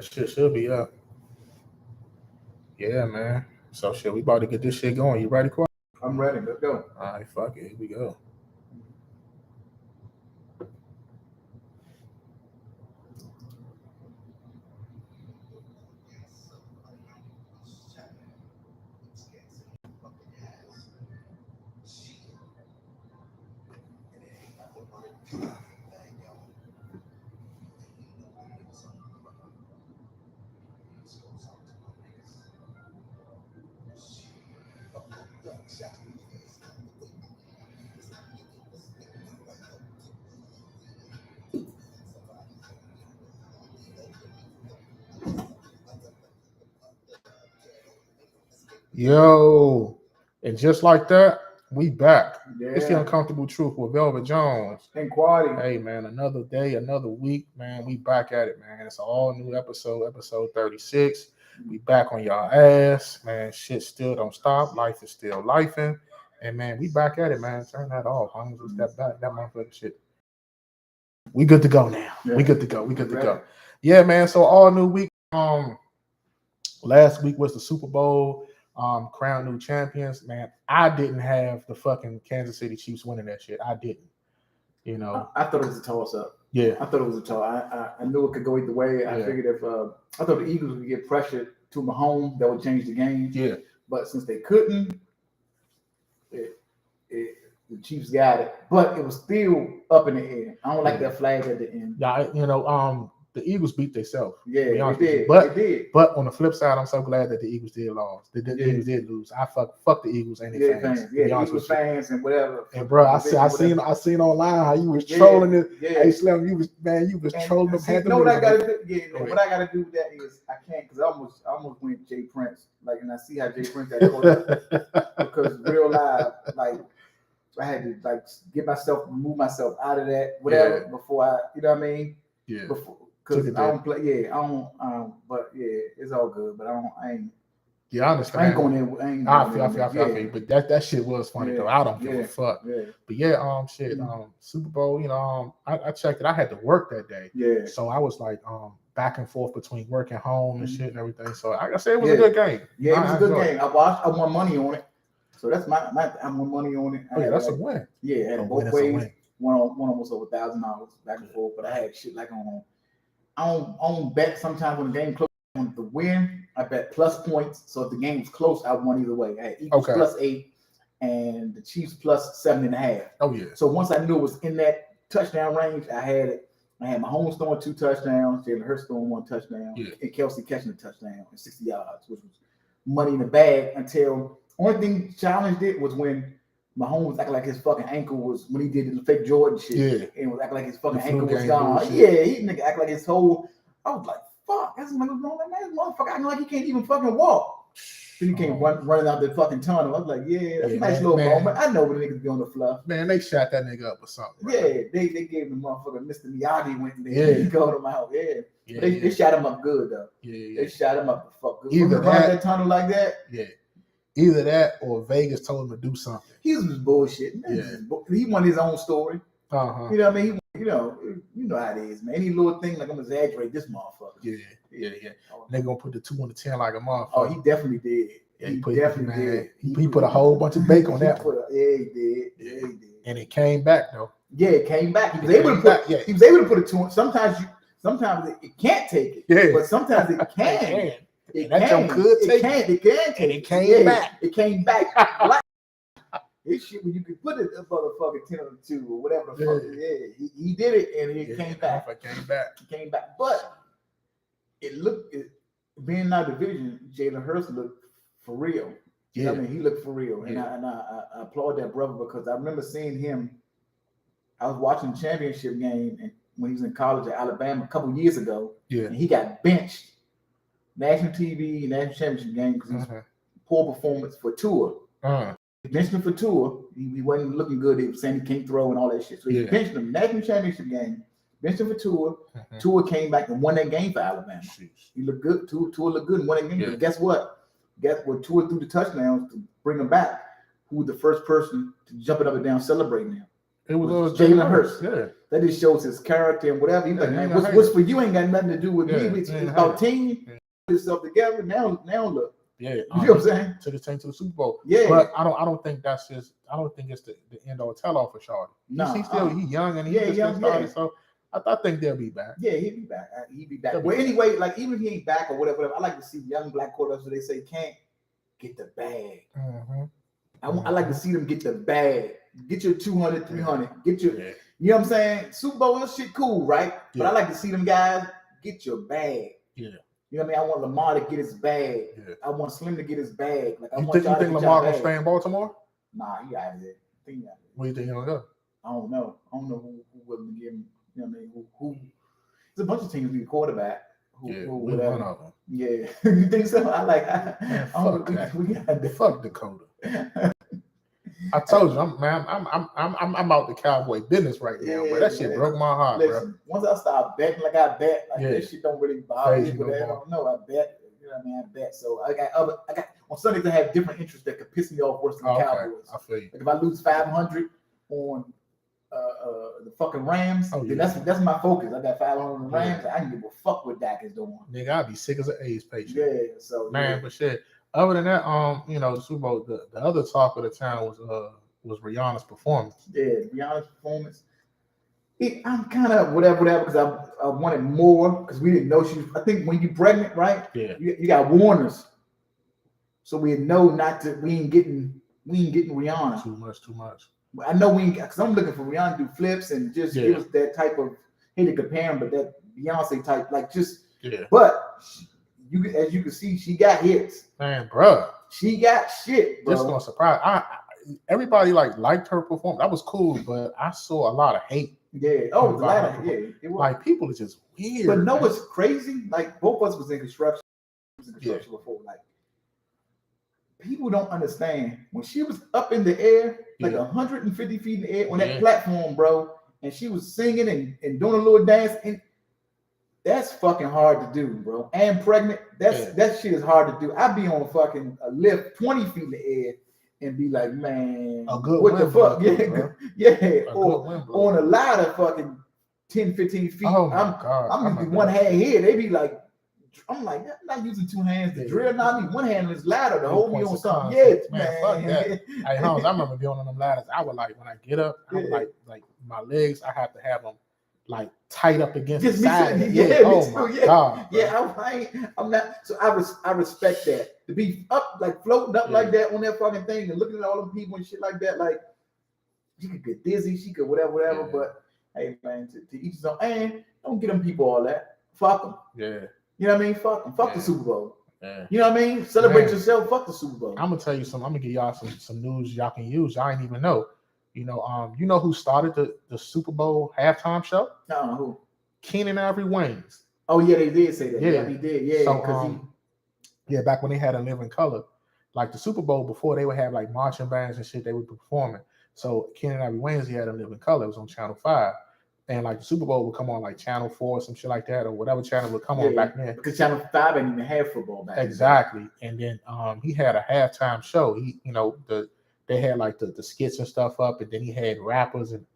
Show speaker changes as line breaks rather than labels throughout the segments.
Shit should be up. Yeah, man. So shit, we about to get this shit going. You ready, Quad?
I'm ready. Let's go.
All right, fuck it. Here we go. Yo, and just like that, we back. It's the
Yeah.
Uncomfortable Truth with Velvet Jones.
And quality.
Hey man, another day, another week, man. We back at it, man. It's an all new episode, episode 36. We back on y'all ass, man. Shit still don't stop. Life is still lifing. And man, we back at it, man. Turn that off. I'm just that back, that motherfucking shit. We good to go now.
Yeah.
We good to go. We good to go. Yeah, man. So all new week. Last week was the Super Bowl. Crown new champions. Man, I didn't have the fucking Kansas City Chiefs winning that shit. I didn't. You know,
I thought it was a toss up.
Yeah,
I thought it was a toss. I knew it could go either way. I figured if I thought the Eagles would get pressure to Mahomes, that would change the game.
Yeah,
but since they couldn't, the Chiefs got it. But it was still up in the air. I don't like that flag at the end.
Yeah, the Eagles beat themselves.
Yeah, they did.
But on the flip side, I'm so glad that the Eagles did lose. The Eagles did lose. I fuck the Eagles and their fans.
Yeah, Eagles fans and whatever.
And bro, I seen online how you was trolling it. Yeah. Hey Slim, you was trolling them.
You know what I gotta do? What I gotta do with that is I can't because I almost went Jay Prince. And I see how Jay Prince got caught because real live, I had to remove myself out of that, whatever, before I, you know what I mean?
Yeah.
Because I don't play, but it's all good. But I ain't.
Yeah, I understand.
I ain't going there.
I feel. But that shit was funny though. I don't give a fuck.
Yeah.
But Super Bowl, I checked it. I had to work that day.
Yeah.
So I was like, back and forth between work and home and shit and everything. So like I said, it was a good game.
Yeah, it was a good game. I watched. I won money on it. So that's my I won money on it.
Oh yeah, that's a win.
Yeah, I had both ways. Won almost over $1,000 back and forth. But I had shit like I don't bet sometimes when the game close. On the win, I bet plus points. So if the game was close, I won either way. I had Eagles plus 8 and the Chiefs plus 7.5.
Oh yeah.
So once I knew it was in that touchdown range, I had it. I had Mahomes throwing 2 touchdowns, Jalen Hurts throwing 1 touchdown, and Kelsey catching a touchdown and 60 yards, which was money in the bag. Until only thing challenged it was when Mahomes was acting like his fucking ankle was when he did the fake Jordan shit.
Yeah.
And was acting like his fucking ankle was gone. Yeah, he nigga act like his whole. I was like, fuck, that's what was wrong with that motherfucker acting like he can't even fucking walk. Then he came running out the fucking tunnel. I was like, that's a nice little moment. I know when the niggas be on the fluff.
Man, they shot that nigga up or something.
Right? Yeah, they gave the motherfucker Mr. Miyagi went in there. Yeah. He called him out. Yeah. They shot him up good though.
Yeah.
They shot him up the fuck good.
Either
that tunnel like that.
Yeah. Either that or Vegas told him to do something.
He was just bullshit. He wanted his own story.
Uh-huh.
You know what I mean? You know how it is, man. Any little thing like I'm exaggerating this motherfucker.
Yeah. They gonna put the 2 on the 10 like a motherfucker.
Oh, he definitely did.
Yeah, he definitely did. He put a whole bunch of bake on that.
He did.
And it came back though.
Yeah, it came back. He was able to put. He was able to put a 2 on. Sometimes it can't take it.
Yeah.
But sometimes it can. It can take it.
It came back.
It came back. This shit when you could put it a motherfucking 10 on the 2 or whatever the fuck. Yeah, he did it and it came back. It came back. But being in our division, Jalen Hurts looked for real. You know what I mean? He looked for real. And I applaud that brother because I remember seeing him. I was watching the championship game and when he was in college at Alabama a couple years ago.
Yeah.
And he got benched. National TV, national championship game because it was poor performance for Tua. Benched him for Tua. He wasn't looking good. They were saying he can't throw and all that shit. So he benched him. National championship game. Benched him for Tua. Tua came back and won that game for Alabama. He looked good. Tua looked good and won that game. But guess what? Tua threw the touchdowns to bring him back. Who was the first person to jump it up and down celebrating him?
It was
Jalen Hurts.
Yeah.
that just shows his character and whatever. He's like, man, what's for you ain't got nothing to do with me. It's about team. Put yourself together. Now look.
Yeah,
you know what I'm saying?
To the team to the Super Bowl.
Yeah,
but I don't think that's just. I don't think it's the end all tell all for Shawty.
No,
he's young and he just started. So I think they'll be back.
Yeah, he'll be back. He'll be back. But anyway, like even if he ain't back or whatever, I like to see young black quarterbacks where they say can't get the bag. Mm-hmm. I like to see them get the bag. Get your 200, 300. Get your, you know what I'm saying? Super Bowl shit cool, right? But I like to see them guys get your bag. Yeah. You know what I mean? I want Lamar to get his bag. Yeah. I want Slim to get his bag. Like
you think Lamar gonna stay in Baltimore?
Nah, he out of there.
Where you think he'll go?
I don't know who willing to give him. You know what I mean? Who? There's a bunch of teams need a quarterback.
One of them.
Yeah, you think so? I like.
Fuck Dakota. I told you, I'm out the Cowboy business right now, bro. That shit broke my heart, bro.
Once I start betting, like I bet, that shit don't really bother me. But I don't know. I bet, you know what I mean? I bet. So I got on Sundays I have different interests that could piss me off worse than the Cowboys.
I feel you.
Like if I lose 500 on the fucking Rams, then that's my focus. I got 500 on the Rams. I can give a fuck what Dak is doing.
Nigga, I'd be sick as an AIDS patient.
Yeah. So
but shit. Other than that, the Super Bowl, the other talk of the town was Rihanna's performance.
Yeah, Rihanna's performance. I'm kind of whatever because I wanted more because we didn't know she was. I think when you're pregnant, right?
Yeah.
You got warners, so we know not to. We ain't getting Rihanna.
Too much.
I know we ain't because I'm looking for Rihanna to do flips and just give us that type of. Hate to compare him, but that Beyonce type, like just.
Yeah.
But as you can see, she got hits.
Man, bro.
She got shit, bro.
Just gonna surprise. Everybody liked her performance. That was cool, but I saw a lot of hate.
Yeah. Oh, the lot of it was.
Like people are just weird.
But no, it's crazy. Like both of us was in construction. Before. Like people don't understand when she was up in the air, like 150 feet in the air on that platform, bro, and she was singing and doing a little dance and. That's fucking hard to do, bro. And pregnant, that shit is hard to do. I'd be on fucking a lift 20 feet in the air and be like, man, what the fuck? Or on a ladder fucking 10, 15 feet.
Oh my God.
I'm using one hand here. They be like, I'm like, I'm not using two hands to drill. Now I need one hand on this ladder to hold me on something. Man.
Fuck that. Hey, Holmes, I remember being on them ladders. I would like, when I get up, I would like my legs, I have to have them like tight up against the side. God.
I'm not. So I respect that to be up like floating up like that on that fucking thing and looking at all them people and shit like that. Like she could get dizzy, she could whatever. But hey, man, to each his own. And don't get them people all that. Fuck them.
Yeah.
You know what I mean? Fuck them. Fuck the Super Bowl. Yeah. You know what I mean? Celebrate yourself. Fuck the Super Bowl.
I'm gonna tell you something. I'm gonna give y'all some news y'all can use. Y'all ain't even know. You know who started the Super Bowl halftime show?
Who?
Keenan Ivory Wayans.
Oh yeah, they did say that. Yeah, he did. Yeah,
so, back when they had a Living Color, like the Super Bowl before they would have like marching bands and shit they would be performing. So Keenan Ivory Wayans, he had a Living Color. It was on Channel 5. And like the Super Bowl would come on like Channel 4 or some shit like that, or whatever channel would come on back then.
Because Channel 5 didn't even have football back then.
Exactly. And then he had a halftime show. They had like the skits and stuff up, and then he had rappers and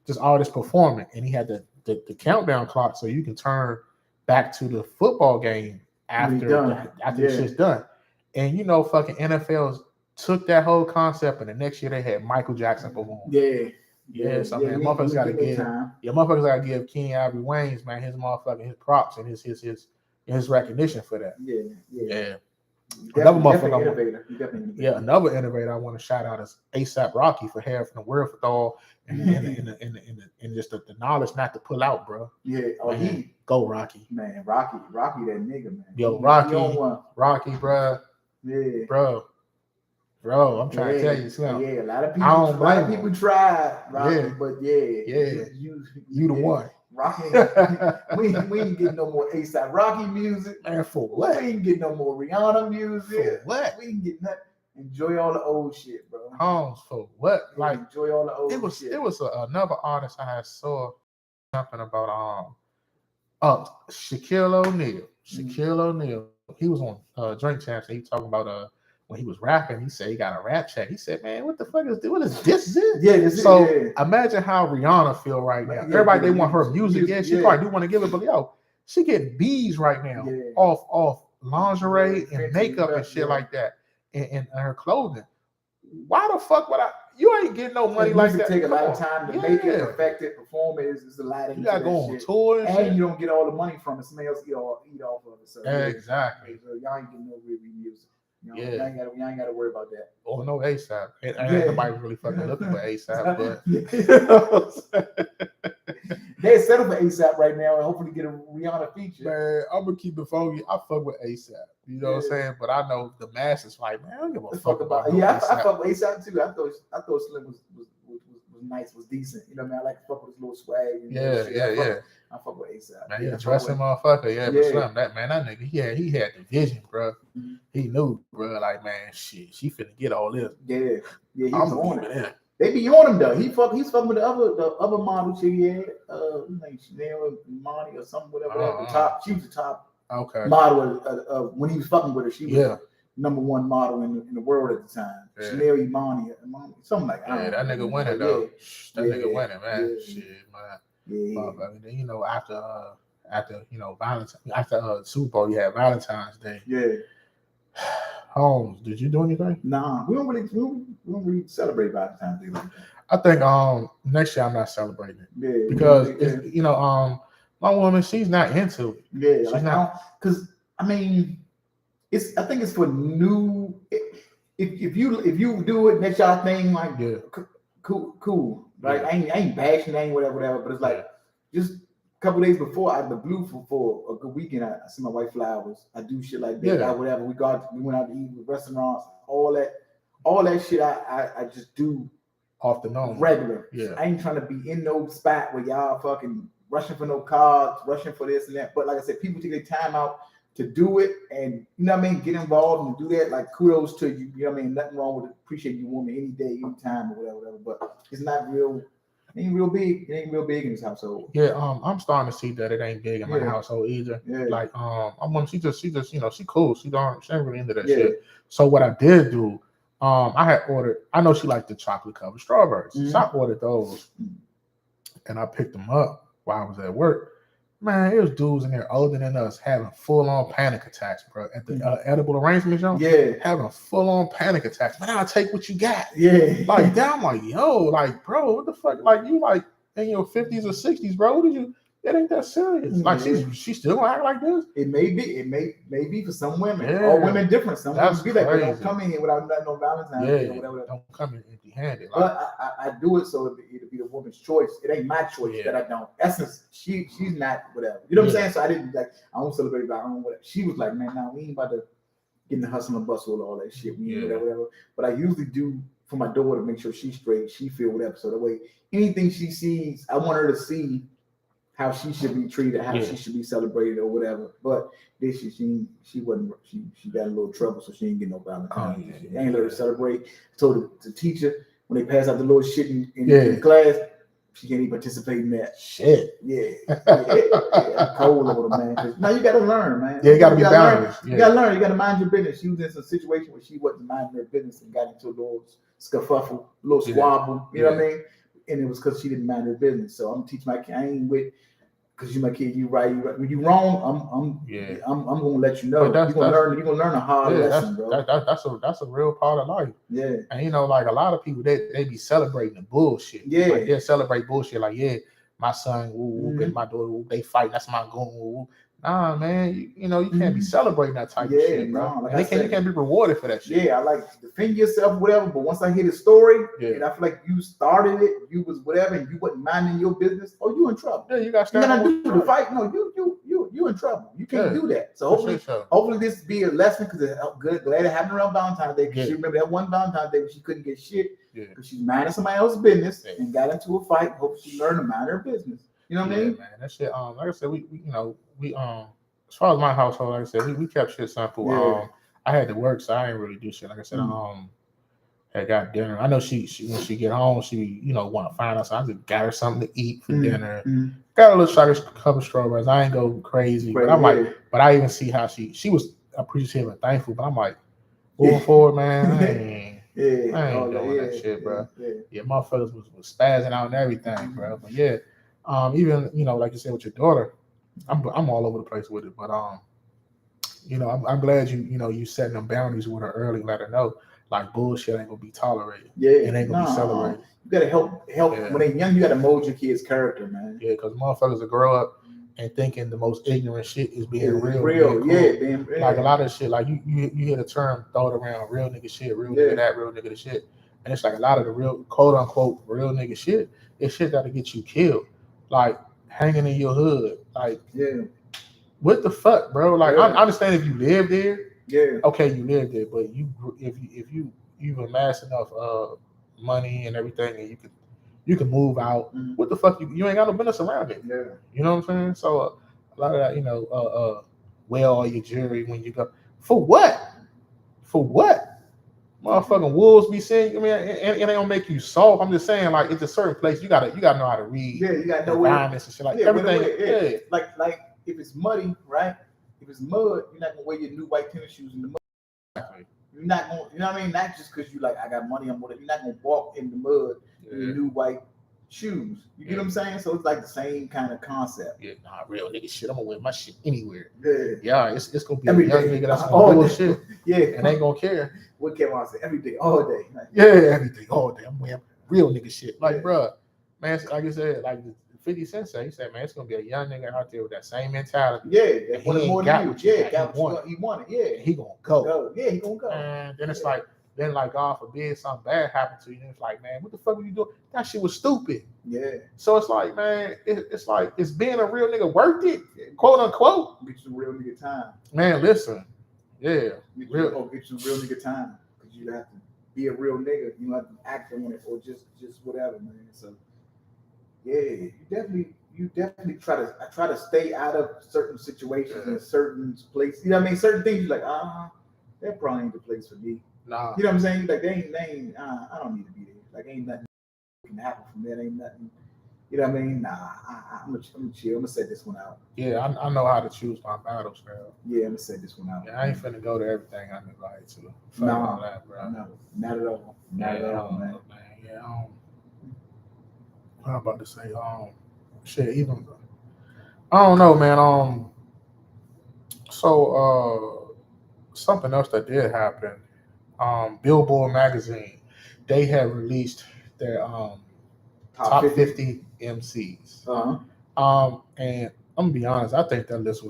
just artists performing, and he had the countdown clock so you can turn back to the football game after the shit's done. And fucking NFL's took that whole concept, and the next year they had Michael Jackson perform. Motherfuckers gotta give Keenan Ivory Wayans, man, his props and his recognition for that. Yeah. Another motherfucker. Another innovator I want to shout out is ASAP Rocky for having the wherewithal and just the knowledge not to pull out, bro.
Yeah.
Go Rocky.
Man, Rocky, that nigga, man.
Yo, Rocky, bro. Yeah, bro. I'm trying to tell you something.
Yeah, a lot of people tried, Rocky, but
you the one.
Rocky, we ain't getting no more ASAP Rocky music.
Man, for what?
We ain't getting no more Rihanna music.
For what?
We ain't getting nothing. Enjoy all the old shit, bro.
For what? Like
enjoy all the old shit.
It was another artist I saw something about Shaquille O'Neal. He was on Drink Champs and he talking about when he was rapping, he said he got a rap check. He said, "Man, what the fuck is this? What is this?
Yeah, this
so
is,
imagine how Rihanna feel right now. Everybody they want her music. Yeah, she probably do want to give it, but yo, she getting B's right now off lingerie and makeup and shit like that, and her clothing. Why the fuck would I? You ain't getting no money like that.
Take a lot of time to make it, perfect it, perform it. It's a lot.
You gotta go on tour
and you don't get all the money from it. Somebody else eat off of it. So
exactly.
So y'all ain't getting no real music. You know, y'all ain't got to worry about that.
Or no ASAP. Ain't nobody really fucking looking for ASAP,
but they're settled for ASAP right now and hopefully get a Rihanna feature.
Man, I'm gonna keep it funky. I fuck with ASAP. You know what I'm saying? But I know the masses like, man, I don't give a fuck about
I fuck with ASAP too. I thought Slim was nice, was decent. You know what I mean? I like to fuck with his little swag. I fuck with ASAP.
Man, he's a dressing motherfucker. Yeah, but Slim, that nigga, he had the vision, bro. Mm-hmm. He knew, bro. Like, man, shit, she finna get all this.
Yeah, he's on it. They be on him though. He's fucking with the other model chick he had. Like Chanel, Imani or something, whatever. At the top, she was the top model when he was fucking with her. She was number one model in the world at the time. Yeah. Chanel, Imani, something like that.
Yeah, that nigga winning though. That nigga winning, man. Shit, man. Yeah. And then, you know, after you know, Valentine, after Super Bowl, you had Valentine's Day.
Yeah.
Holmes, did you do anything?
Nah, we don't really celebrate Valentine's Day like that.
I think next year I'm not celebrating it. Yeah. Because you know, my woman, she's not into it.
Yeah, she's like, not, because I mean, I think it's for new. If you do it, that's y'all thing, like cool. Right? Yeah. I ain't bashing, I ain't whatever. But it's like just a couple days before, I had the blue for a good weekend. I see my wife flowers. I do shit like that. Whatever. We went out to eat with restaurants. All that shit. I just do
off the norm,
regular. Yeah. I ain't trying to be in no spot where y'all fucking rushing for no cards, rushing for this and that. But like I said, people take their time out to do it, and you know what I mean, get involved and do that. Like kudos to you. You know what I mean? Nothing wrong with it. Appreciate you woman any day, any time, or whatever. But it's not real. It ain't real big. It ain't real big in this household.
Yeah, I'm starting to see that it ain't big in my household either. Yeah. Like she just you know, she cool. She ain't really into that shit. So what I did do, I had ordered. I know she liked the chocolate covered strawberries, so I ordered those, and I picked them up while I was at work. Man, it was dudes in there older than us having full-on panic attacks, bro. At the edible arrangement show, having full-on panic attacks. Man, I'll take what you got. Yeah, like that. I'm like, yo, like, bro, what the fuck? Like, you like in your 50s or 60s, bro? What did you? That ain't that serious. Like, she's still gonna act like this.
It may be for some women. Yeah. All women different. Some women be like, don't come in here without nothing on Valentine's Day or whatever.
Don't come in empty-handed.
Like, but I do it so it'll be the woman's choice. It ain't my choice that I don't. Essence, she's not whatever. You know what I'm saying? So I didn't like. I don't celebrate my own whatever. She was like, man, we ain't about to get in the hustle and bustle with all that shit. We ain't whatever. But I usually do for my daughter to make sure she's straight. She feel whatever. So that way, anything she sees, I want her to see how she should be treated, how she should be celebrated or whatever. But this she wasn't. She got a little trouble, so she ain't get no Valentine's. She ain't let her celebrate. Told the teacher when they pass out the little shit in class, she can't even participate in that.
Shit.
I'm cold over the man. Now you got to learn, man.
Yeah, you got to be balanced.
You got to learn. You got to mind your business. She was in some situation where she wasn't minding her business and got into a little scuffle, a little squabble. You know what I mean? And it was because she didn't mind her business. So I'm teaching my kid. I ain't with because you my kid. You right. When you wrong, I'm gonna let you know. You're gonna learn a hard lesson, bro.
That's a real part of life.
Yeah.
And you know, like a lot of people, they be celebrating the bullshit.
Yeah.
Like they celebrate bullshit. Like my son, and my daughter, they fight. That's my goon. Nah, man, you know, you can't be celebrating that type of shit, bro. No, like you can't be rewarded for that shit.
Yeah, I like defend yourself, whatever. But once I hear the story, and I feel like you started it, you was whatever, and you wasn't minding your business, you in trouble.
Yeah, you got to
do the fight. No, you in trouble. You can't do that. So hopefully this be a lesson because it's good. Glad it happened around Valentine's Day because she remember that one Valentine's Day when she couldn't get shit because she's minding somebody else's business and got into a fight. Hope she learned to mind her business. You know what I mean?
Man, that shit. Like I said, we as far as my household, like I said, we kept shit simple. Yeah. I had to work, so I didn't really do shit. Like I said, had got dinner. I know she when she get home, she want to find out. So I just got her something to eat for dinner. Got a little chocolate covered strawberries. I ain't go crazy, but I'm like, but I even see how she was appreciative and thankful. But I'm like, Moving forward, man, I ain't
that,
doing that shit, bro.
yeah.
Motherfuckers was spazzing out and everything, bro. But yeah, even like you said with your daughter, I'm all over the place with it. But I'm glad you setting them boundaries with her early, let her know like bullshit ain't gonna be tolerated.
Yeah,
it ain't gonna be celebrated.
You gotta help when they're young. You gotta mold your kid's character, man.
Yeah, because motherfuckers will grow up and thinking the most ignorant shit is being real.
Cool.
Being like a lot of shit. Like you hear the term thrown around, real nigga shit, real nigga that, real nigga the shit, and it's like a lot of the real quote unquote real nigga shit is shit that'll get you killed, like hanging in your hood, like what the fuck, bro? Like I understand if you live there, okay, you live there, but if you've amassed enough money and everything, and you can move out. Mm-hmm. What the fuck? You ain't got no business around it. Yeah. You know what I'm saying? So a lot of that, wear all your jewelry when you go. For what? For what? Motherfucking wolves be saying. I mean, it ain't gonna make you soft. I'm just saying, like, it's a certain place you gotta know how to read.
Yeah, you gotta know
environments and shit like everything.
Yeah. Like if it's muddy, right? If it's mud, you're not gonna wear your new white tennis shoes in the mud. Exactly. You're not gonna, you know what I mean? Not just because you like, I got money, I'm gonna. You're not gonna walk in the mud in your new white shoes. You get what I'm saying? So it's like the same kind of concept.
Yeah, real nigga shit. I'm gonna wear my shit anywhere. Yeah, it's gonna be
every
a young
day.
Nigga that's gonna do shit.
Yeah,
and ain't gonna care.
What Kevin say? Every day, all day.
Every day, all day. I'm wearing real nigga shit. Like, bro, man, like I said, like 50 Cent said, he said, man, it's gonna be a young nigga out there with that same mentality.
Yeah,
he ain't got what you got.
He wanted. Yeah,
he gonna go.
Yeah, he gonna go.
And then it's like, God forbid something bad happened to you. And it's like, man, what the fuck were you doing? That shit was stupid.
Yeah.
So it's like, man, it's like, it's being a real nigga worth it, quote unquote.
Get you some real nigga time.
Man, listen. Yeah.
Get you some real nigga time. Because you have to be a real nigga. You don't have to act on it or just whatever, man. So yeah, you definitely try to stay out of certain situations and certain places. You know what I mean? Certain things you're like, that probably ain't the place for me.
Nah.
You know what I'm saying? Like they ain't I don't need to be there. Like ain't nothing can happen from there. Ain't nothing. You know what I mean? Nah, I'm gonna chill. I'm gonna set this one out.
Yeah, I know how to choose my battles, bro.
Yeah, I'm gonna set this one out.
Yeah, I ain't finna go to everything I'm invited to.
No, that, bro. No, not at all. Not at all, man.
Yeah, I'm about to say, shit, even I don't know, man. So something else that did happen. Billboard magazine, they have released their top 50 MCs. And I'm gonna be honest, I think that list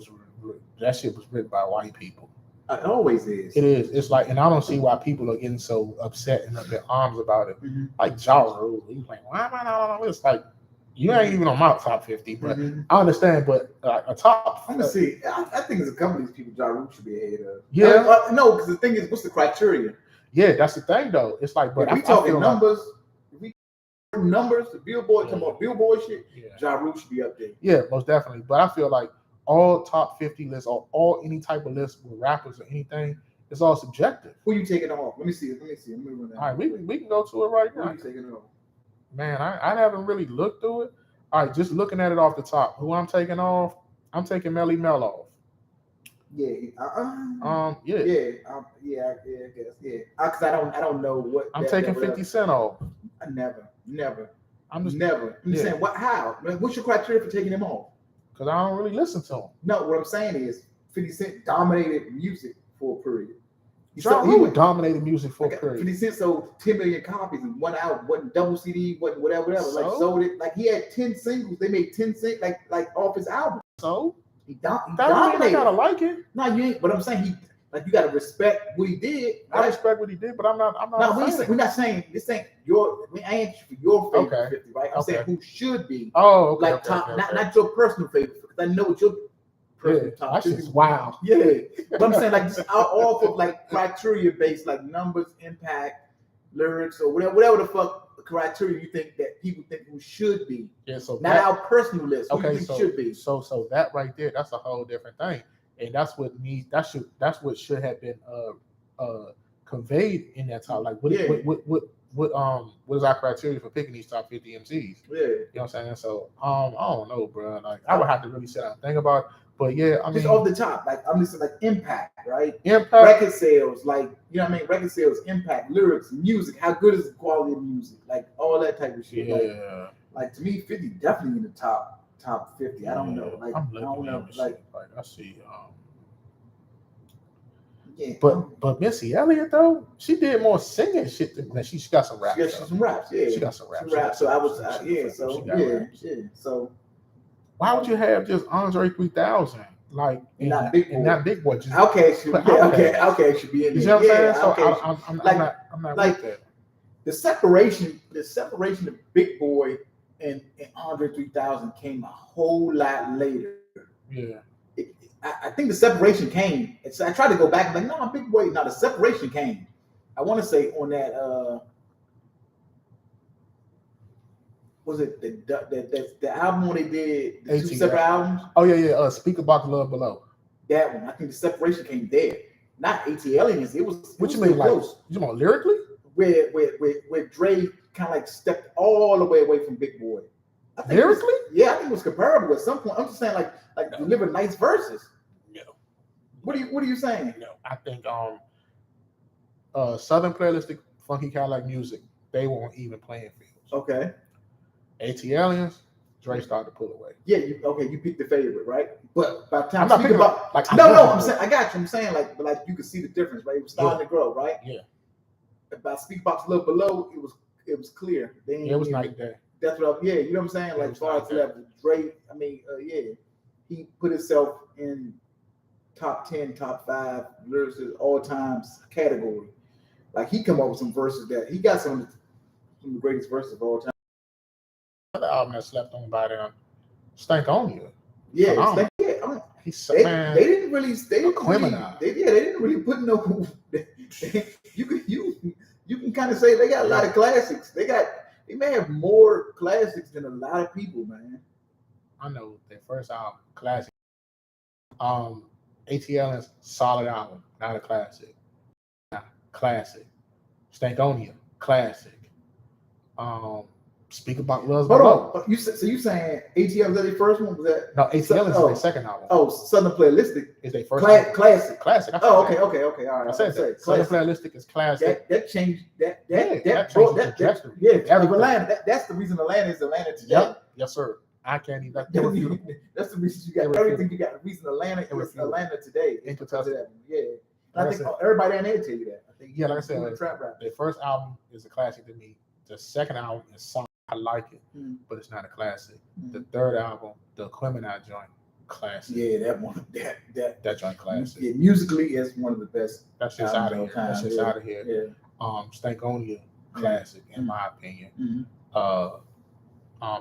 that shit was written by white people.
It always is.
It is. It's like, and I don't see why people are getting so upset and up their arms about it. Mm-hmm. Like Ja Rule, he's like, why am I not on the list? Like, you ain't even on my top 50, but I understand. But a top,
I'm gonna see. I think there's a couple of these people Ja Rule should be ahead of.
Yeah,
no, because the thing is, what's the criteria?
Yeah, that's the thing though. It's like, but
if we talking numbers. Numbers, the Billboard, talking about Billboard shit, Ja Rule should be up there.
Yeah, most definitely. But I feel like all top 50 lists or all any type of list with rappers or anything, it's all subjective.
Who you taking off? Let me see. Let me run that.
All right, we can go to it right now.
Who you taking off?
Man, I haven't really looked through it. All right, just looking at it off the top. Who I'm taking off? I'm taking Melly Mel off.
Yeah. I guess. Yeah. Because I don't know what.
I'm taking 50 Cent off.
I never.
I'm just
saying what? How? What's your criteria for taking him off?
Because I don't really listen to him.
No, what I'm saying is 50 Cent dominated music for a period.
He dominated music for a period.
50 Cent sold 10 million copies in 1 hour, wasn't double CD, wasn't whatever.
So?
Like sold it. Like he had 10 singles. They made 10 singles like off his album.
So
he dominated.
I gotta like it.
No, you ain't. But I'm saying you gotta respect what he did.
I respect what he did, but I'm not.
No, we're not saying this ain't your. I ain't for your favorite 50, right? I'm saying who should be.
Oh, okay.
Like top, not your personal favorite, because I know what your personal top.
That's just wow.
Yeah, but I'm saying like just off of like criteria based, like numbers, impact, lyrics, or whatever the fuck criteria you think that people think who should be.
Yeah, so
not our personal list. Who you think should be.
So that right there, that's a whole different thing. And that's what should have been conveyed in that top. Like what is our criteria for picking these top 50 MCs?
Yeah.
You know what I'm saying? So I don't know, bro. Like I would have to really sit down and think about it. But yeah, I
just
mean,
off the top, like I'm just like impact, right?
Impact,
record sales, like you know what I mean, record sales, impact, lyrics, music. How good is the quality of music? Like all that type of shit.
Yeah.
Like to me, 50 definitely in the top 50. I don't know. Like
I'm
I don't know. Like
I see.
Yeah,
but Missy Elliott though, she did more singing shit than she got some raps.
She got some raps. Yeah,
she got some raps.
Some raps. So I was yeah. So yeah, yeah. So
why would you have just Andre 3000 like
and not Big Boy?
And not Big Boy. Just
okay, should be in there.
You know what I'm saying? So
okay.
I'm not
like
with that.
The separation of Big Boy and Andre 3000 came a whole lot later.
Yeah.
I think the separation came. So I tried to go back and like, no, Big Boy. No, the separation came. I want to say on that. Was it the album when they did the 2 separate albums?
Oh yeah. Speak About the Love Below.
That one. I think the separation came there. Not ATLians. It was.
What you mean, like close. You mean lyrically?
Where Dre kind of like stepped all the way away from Big Boy.
Lyrically?
Yeah, I think it was comparable at some point. I'm just saying, like no. Deliver nice verses.
No.
What are you saying?
No, I think Southern Playalistic, Funky Cadillac Music, they won't even playing fields.
Okay.
ATLians, Dre started to pull away.
Yeah, you picked the favorite, right? But by the time
I'm not picking about like
I'm saying I got you. I'm saying like you could see the difference, right? It was starting to grow, right?
Yeah.
About Speak About the Love Below, it was clear.
It was night and day.
That's what you know what I'm saying? Like as far as level, Dre, I mean, he put himself in top 10, top 5 lyricists all times category. Like he come up with some verses that he got some of the greatest verses of all time.
Another album that slept on by them, Stank On You.
Yeah,
they didn't really put no. You can kind of say they got a lot of classics. They may have more classics than a lot of people, man. I know their first album, classic. ATLians, solid album, not a classic. Classic. Stank On You, classic. Speak About Love Below.
Hold on. You saying ATL was their first one? Was that
no? ATL is their second album.
Oh, Southern Playalistic
is their first
classic.
Classic.
Okay. All right.
I said that. Southern Playalistic is classic.
That changed that
That's
the reason Atlanta is Atlanta today.
Yep. Yes, sir. I can't even.
That's the reason you got everything. You got the reason Atlanta is Atlanta today. Yeah. I think everybody in there tell you that. I think
like I said, the first album is a classic to me. The second album is solid. I like it, but it's not a classic. The third album, the Clemini joint, classic.
Yeah, that one, that
joint classic.
Yeah, musically, it's one of the best.
That's just out of here. That's just out of here.
Yeah.
Stank On You, classic in my opinion.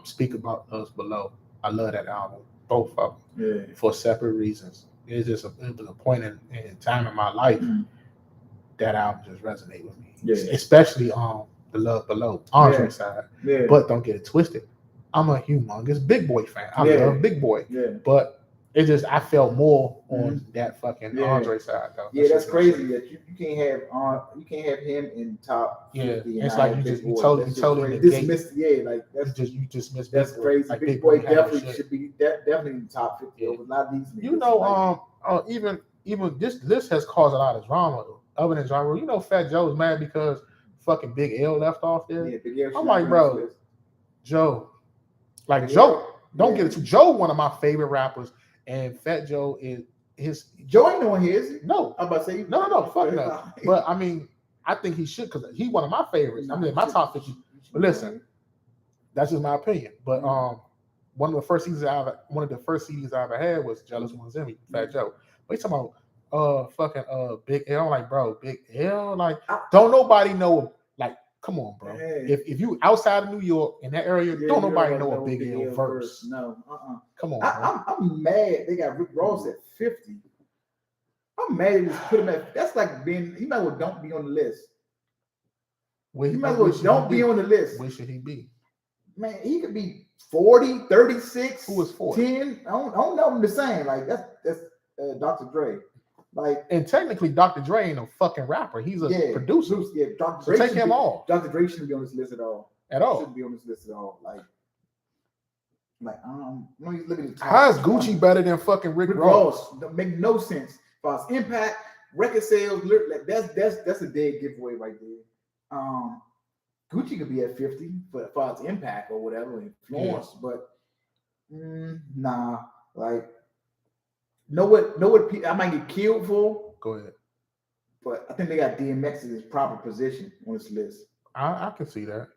Speak About Us Below. I love that album, both of them, for separate reasons. It was a point in time in my life that album just resonated with me. Yeah. Especially The Love Below, Andre's side. Yeah. But don't get it twisted. I'm a humongous Big Boy fan. I love Big Boy. Yeah. But it just I felt more on that fucking Andre side though.
Yeah, that's crazy that you can't have him in top
50. It's like you totally
dismissed. Yeah, like
you just missed.
That's crazy. Like Big Boy definitely should be definitely in the top 50 over a lot of these niggas.
You know, even this list has caused a lot of drama. Other than drama, you know, Fat Joe's mad because fucking Big L left off there. Yeah, Big L. I'm like, bro, Joe. Like Joe, don't get it too. Joe, one of my favorite rappers, and Fat Joe is his.
Joe ain't knowing his.
No,
I'm about to say
no, fuck no. But I mean, I think he should because he's one of my favorites. I mean, my top 50. But listen, that's just my opinion. But one of the first CDs I ever had was Jealous Ones in Me, Fat Joe. But he's talking about fucking Big L. I'm like, bro, Big L, like, don't nobody know. Like, come on, bro. Hey. If you outside of New York in that area, don't nobody know a Big L verse.
No,
come on.
I'm mad they got Rick Ross at 50. I'm mad they just put him at. That's like being. He might as well don't be on the list. He might as well don't be on the list.
Where should he be?
Man, he could be 40, 36.
Who is 40?
10. I don't know. I'm just saying. Like that's Dr. Dre. Like,
and technically, Dr. Dre ain't a fucking rapper. He's a producer.
Yeah, Dr. Dre.
So take him off.
Dr. Dre shouldn't be on this list at all.
At all.
Shouldn't be on this list at all. Like, Like, let me look at the top.
How is Gucci better than fucking Rick Ross?
That make no sense. As far as impact, record sales, like that's a dead giveaway right there. Gucci could be at 50 for as far as impact or whatever influence, but nah, like know what I might get killed for.
Go ahead.
But I think they got DMX in his proper position on this list.
I can see that.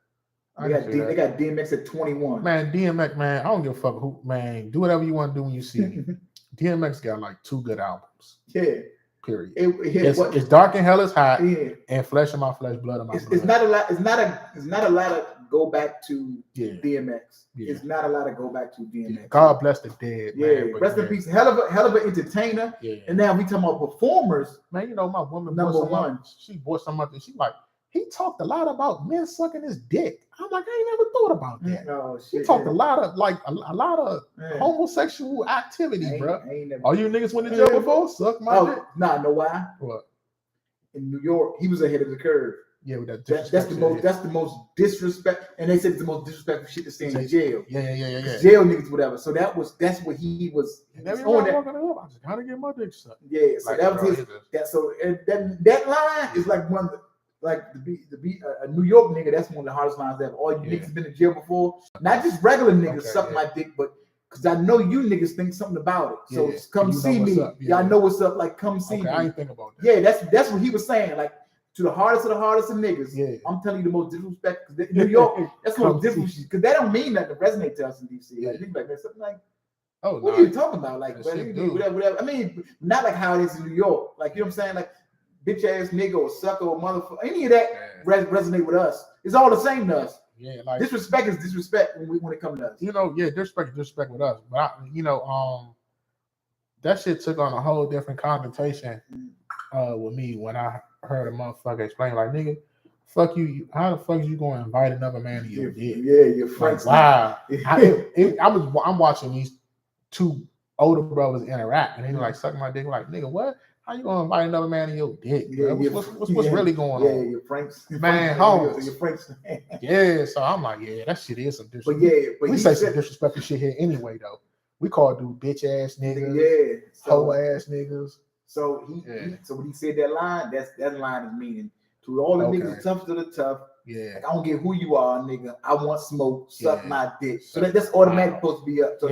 They got DMX at 21.
Man, DMX, man, I don't give a fuck who, man. Do whatever you want to do when you see me. DMX got like 2 good albums.
Yeah.
Period. It's Dark and Hell is Hot. Yeah. And Flesh of My Flesh, Blood of My Blood.
It's not a lot. It's not a lot of go back to DMX. Yeah. It's not a lot of go back to DMX.
Yeah. God bless the dead.
Yeah. Man, rest in peace. Hell of an entertainer. Yeah. And now we talking about performers.
Man, you know my woman
number one.
She bought something. She like, he talked a lot about men sucking his dick. I'm like, I ain't never thought about that.
Oh, shit,
he talked a lot of homosexual activity, bro. All you niggas went to jail before? Suck my dick.
Nah, know why?
What?
In New York, he was ahead of the curve.
Yeah, with
that's the most disrespect, and they said it's the most disrespectful shit to stay in jail.
Yeah.
Jail niggas, whatever. So that's what he was.
On that. I just gotta get my dick sucked.
Yeah, so like, that was his. That line is like one. Like to be a New York nigga, that's one of the hardest lines ever. All you niggas been in jail before, not just regular niggas suck my dick, but because I know you niggas think something about it. So come see me. Y'all know what's up. Like come see me.
I ain't think about that.
Yeah, that's what he was saying. Like to the hardest of niggas. Yeah. I'm telling you the most disrespect. New York, that's the most disrespect because that don't mean nothing to resonate to us in DC. Like niggas like something like. Oh, what are you talking about? Like whatever. I mean, not like how it is in New York. Like you know what I'm saying? Like. Bitch ass nigga or sucker or motherfucker, any of that resonate with us. It's all the same to us.
Yeah, like
disrespect is disrespect when it comes to us.
You know, disrespect with us. But that shit took on a whole different connotation with me when I heard a motherfucker explain, like, nigga, fuck you. How the fuck is you gonna invite another man to your dick?
Yeah, your friends.
Like, wow. I'm watching these 2 older brothers interact, and they were like sucking my dick. Like, nigga, what? How you gonna invite another man in your dick? Yeah, what's really going on?
Yeah, your Franks.
Man,
your Franks.
Yeah, so I'm like, that shit is some disrespect.
But
we say some disrespectful shit here anyway, though. We call dude bitch ass niggas, hoe ass niggas.
So so when he said that line, that line is meaning to all the niggas tough to the tough.
Yeah,
like, I don't care who you are, nigga. I want smoke. Suck my dick. So that's automatically supposed to be up. So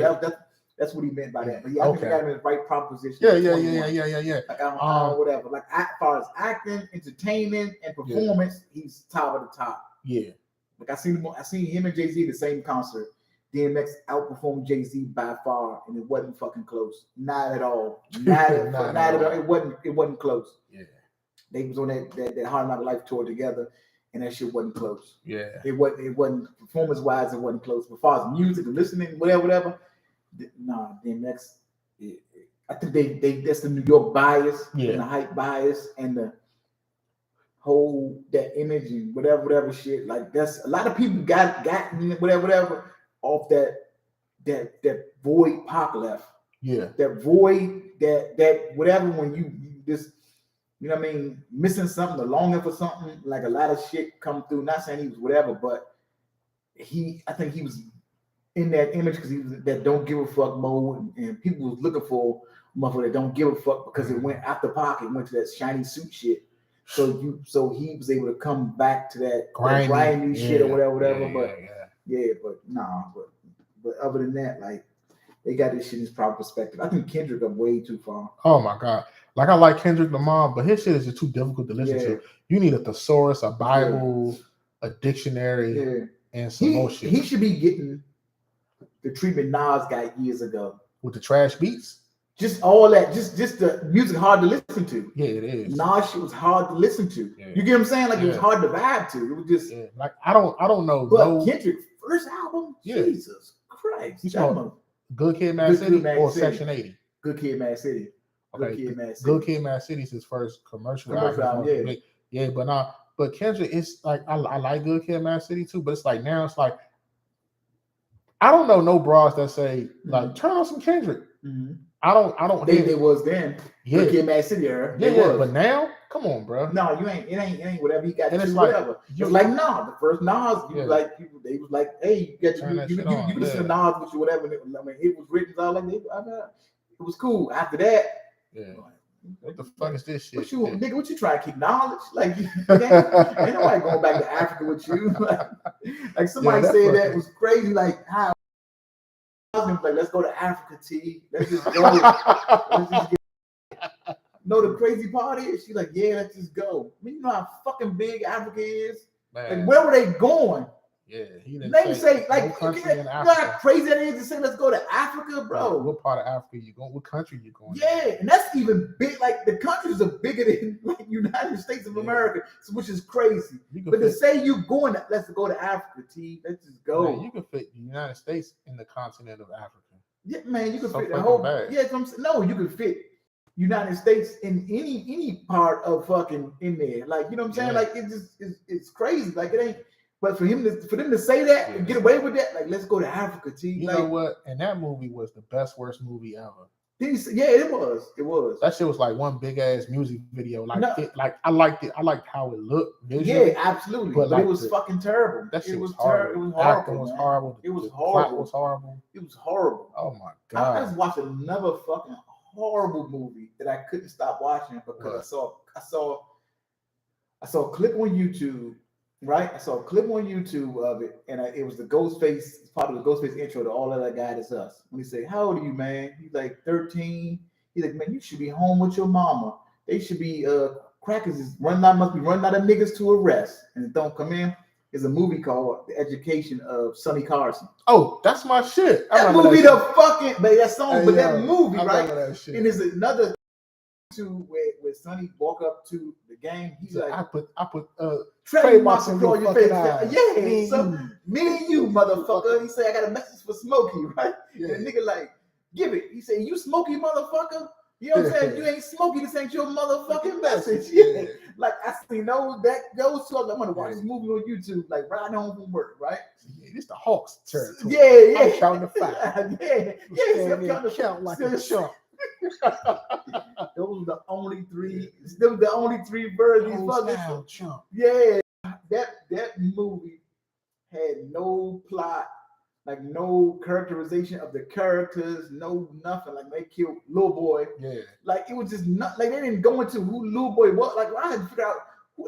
that's what he meant by that. But I think he got him in the right proposition.
Yeah.
Like I don't whatever. Like as far as acting, entertainment, and performance, he's top of the top.
Yeah.
Like I seen him and Jay-Z the same concert. DMX outperformed Jay-Z by far, and it wasn't fucking close. Not at all. Not at all. It wasn't close.
Yeah.
They was on that Hard Knock Life tour together, and that shit wasn't close.
Yeah.
It wasn't performance wise. It wasn't close. But as far as music and listening, whatever. Nah, DMX. I think that's the New York bias and the hype bias and the whole that image and whatever shit. Like that's a lot of people got whatever off that void Pac left.
Yeah.
That void that whatever when you just you know what I mean missing something or longing for something like a lot of shit come through. Not saying he was whatever, but I think he was in that image because he was that don't give a fuck mode, and people was looking for a motherfucker that don't give a fuck because it went after pocket, went to that shiny suit shit. So he was able to come back to that grimy shit or whatever. But other than that, like they got this shit in his proper perspective. I think Kendrick up way too far.
Oh my god. Like I like Kendrick Lamar, but his shit is just too difficult to listen to. You need a thesaurus, a Bible, a dictionary, and some more shit.
He should be getting the treatment Nas got years ago
with the trash beats,
just all that, just the music hard to listen to.
Yeah, it is.
Nas shit was hard to listen to. Yeah. You get what I'm saying? Like it was hard to vibe to. It was just
like I don't know.
But Kendrick's first album, Jesus Christ,
Good Kid, Mad City or Section 80.
Good Kid, Mad City.
Okay, Good Kid, Mad City is his first commercial album. Yeah, but Kendrick, it's like I like Good Kid, Mad City too, but it's like now it's like. I don't know no bras that say like turn on some Kendrick.
Mm-hmm.
I don't.
They was then.
Yeah.
Kid Mad City era.
Yeah. But now, come on, bro.
No, you ain't. It ain't whatever he got to.
It's
Whatever. It's like Nas. The first Nas, like people, they was like, hey, you got you listen to Nas with you, whatever. I mean, it was written all like it was cool. After that,
what the fuck is this shit?
Nigga, what you trying to keep knowledge? Like, ain't nobody going back to Africa with you. like somebody said that was crazy. Like how. Like, let's go to Africa, T. Let's just go. Let's just get. No, the crazy part is she's like, yeah, let's just go. I mean, you know how fucking big Africa is. Man. Like, where were they going?
Yeah, he didn't
say like,
no country in Africa.
You know how crazy that is to say, let's go to Africa, bro.
What part of Africa you going? What country you going?
Yeah, and that's even big. Like the countries are bigger than like United States of America, which is crazy. But to say you going, let's go to Africa, T. Let's just go.
Man, you can fit the United States in the continent of Africa.
Yeah, man, you can fit the whole. Bad. Yeah, no, you can fit United States in any part of fucking in there. Like, you know what I'm saying? Like it just it's crazy. Like it ain't. But for them to say that and get away with that, like let's go to Africa, T.
You know what? And that movie was the worst movie ever.
Yeah, it was. It was.
That shit was like one big ass music video. Like I liked it. I liked how it looked visually.
Yeah, absolutely. But it was fucking terrible.
That shit
was
horrible.
It was horrible.
Acting was horrible.
It was horrible.
Plot was horrible.
It was horrible.
Oh my god!
I just watched another fucking horrible movie that I couldn't stop watching because I saw a clip on YouTube. Right, I saw a clip on YouTube of it, and it was the Ghostface, part of the Ghostface intro to All of That Got Is Us. When he say, "How old are you, man?" He's like 13. He's like, "Man, you should be home with your mama. They should be crackers must be running out of niggas to arrest." And it don't come in. It's a movie called The Education of Sonny Carson.
Oh, that's my shit.
That movie, that song, but that movie, right? That shit. And there's another where Sonny walk up to the game. He's like,
I put
trademarks across your face. Yeah, me and you, motherfucker. He say, I got a message for Smokey, right? Yeah. And the nigga like, give it. He say, you Smokey, motherfucker. You know what I'm saying? You ain't Smokey. This ain't your motherfucking message. Yeah. Like I know that goes to. I'm gonna watch this movie on YouTube, like riding home from work, right?
Yeah, this the Hawks territory.
Yeah.
I'm counting the five.
yeah.
Count like a chump.
Those were the only three. Them the only three birds. Yeah, that movie had no plot, like no characterization of the characters, no nothing. Like they killed Lil Boy. Yeah, like it was just not like they didn't go into who Lil Boy was. Like I had to figure out.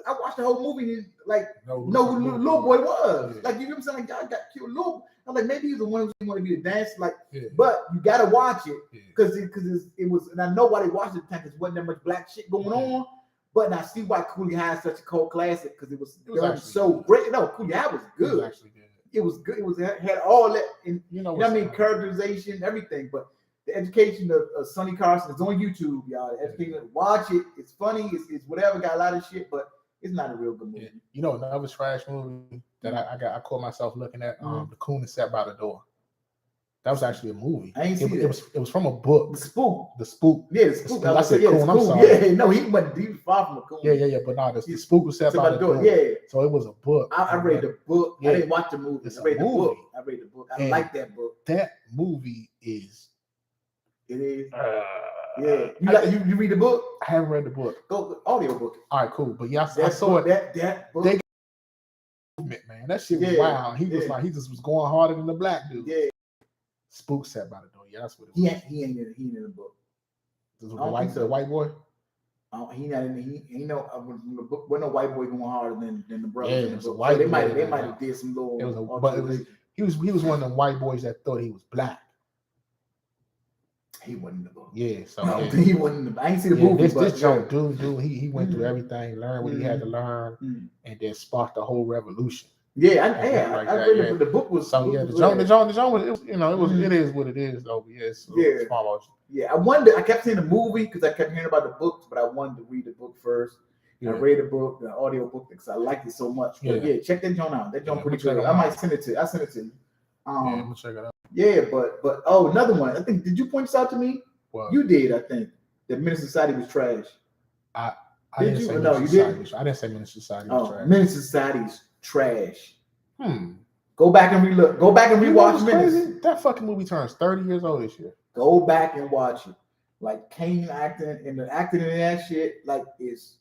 I watched the whole movie and like who Lil Boy was. Yeah. Like you know what I'm saying? Like God got killed Lil. I'm like maybe he's the one who wanted to be a dancer. Like, but you gotta watch it because it was. And I know why they watched it at the time because wasn't that much black shit going on. But I see why Coolie High is such a cult classic because it was so good. Great. No, Coolie High was good. It was actually good. It was good. It had all that. And, you know what I mean? Characterization, everything. But The Education of Sonny Carson is on YouTube, y'all. The Education, watch it. It's funny. It's whatever. Got a lot of shit, but it's not a real good movie. Yeah.
You know another trash movie that I caught myself looking at. The Coon that Sat by the Door. That was actually a movie.
I ain't seen it.
It was from a book.
The Spook.
Yeah,
the Spook.
I said Coon. I'm sorry.
Yeah, no, he was far from a Coon.
Yeah. But no, the Spook was Sat by the Door.
Yeah.
So it was a book.
I read the book. Yeah. I didn't watch the movie. I read the book. I like that book.
That movie is.
It is. Yeah, you read the book?
I haven't read the book.
Go audio book.
All right, cool. But yeah, I saw it.
That book.
They movement, man. That shit was wild. He was like he just was going harder than the black dude.
Yeah.
Spook Sat by the Door. Yeah, that's what it was.
He ain't in the book.
The white boy.
He not in. He no the book. Wasn't no white boy going harder than the brother.
Yeah,
in the book.
White
so they might have did some little.
He was one of them white boys that thought he was black.
He wasn't in the book.
Yeah, so
he wasn't in the. I ain't see the movie.
This joke, dude, he went through everything, learned what he had to learn, and then sparked the whole revolution.
Yeah, I read the book was.
So yeah, the joke was, it is what it is though. Yes,
yeah. I wondered. I kept seeing the movie because I kept hearing about the books, but I wanted to read the book first. Yeah. I read the book, the audio book, because I liked it so much. But yeah, check that joint out. That joint pretty good. I might send it to you. I sent it to you.
I'm gonna check it out.
Yeah, but another one. I think did you point this out to me? Well, you did. I think that Menace Society was trash.
I didn't say Menace Society was trash.
Menace Society's trash. Go back and relook. Go back and rewatch Menace.
That fucking movie turns 30 years old this year.
Go back and watch it. Like Kane acting and the acting in that shit like is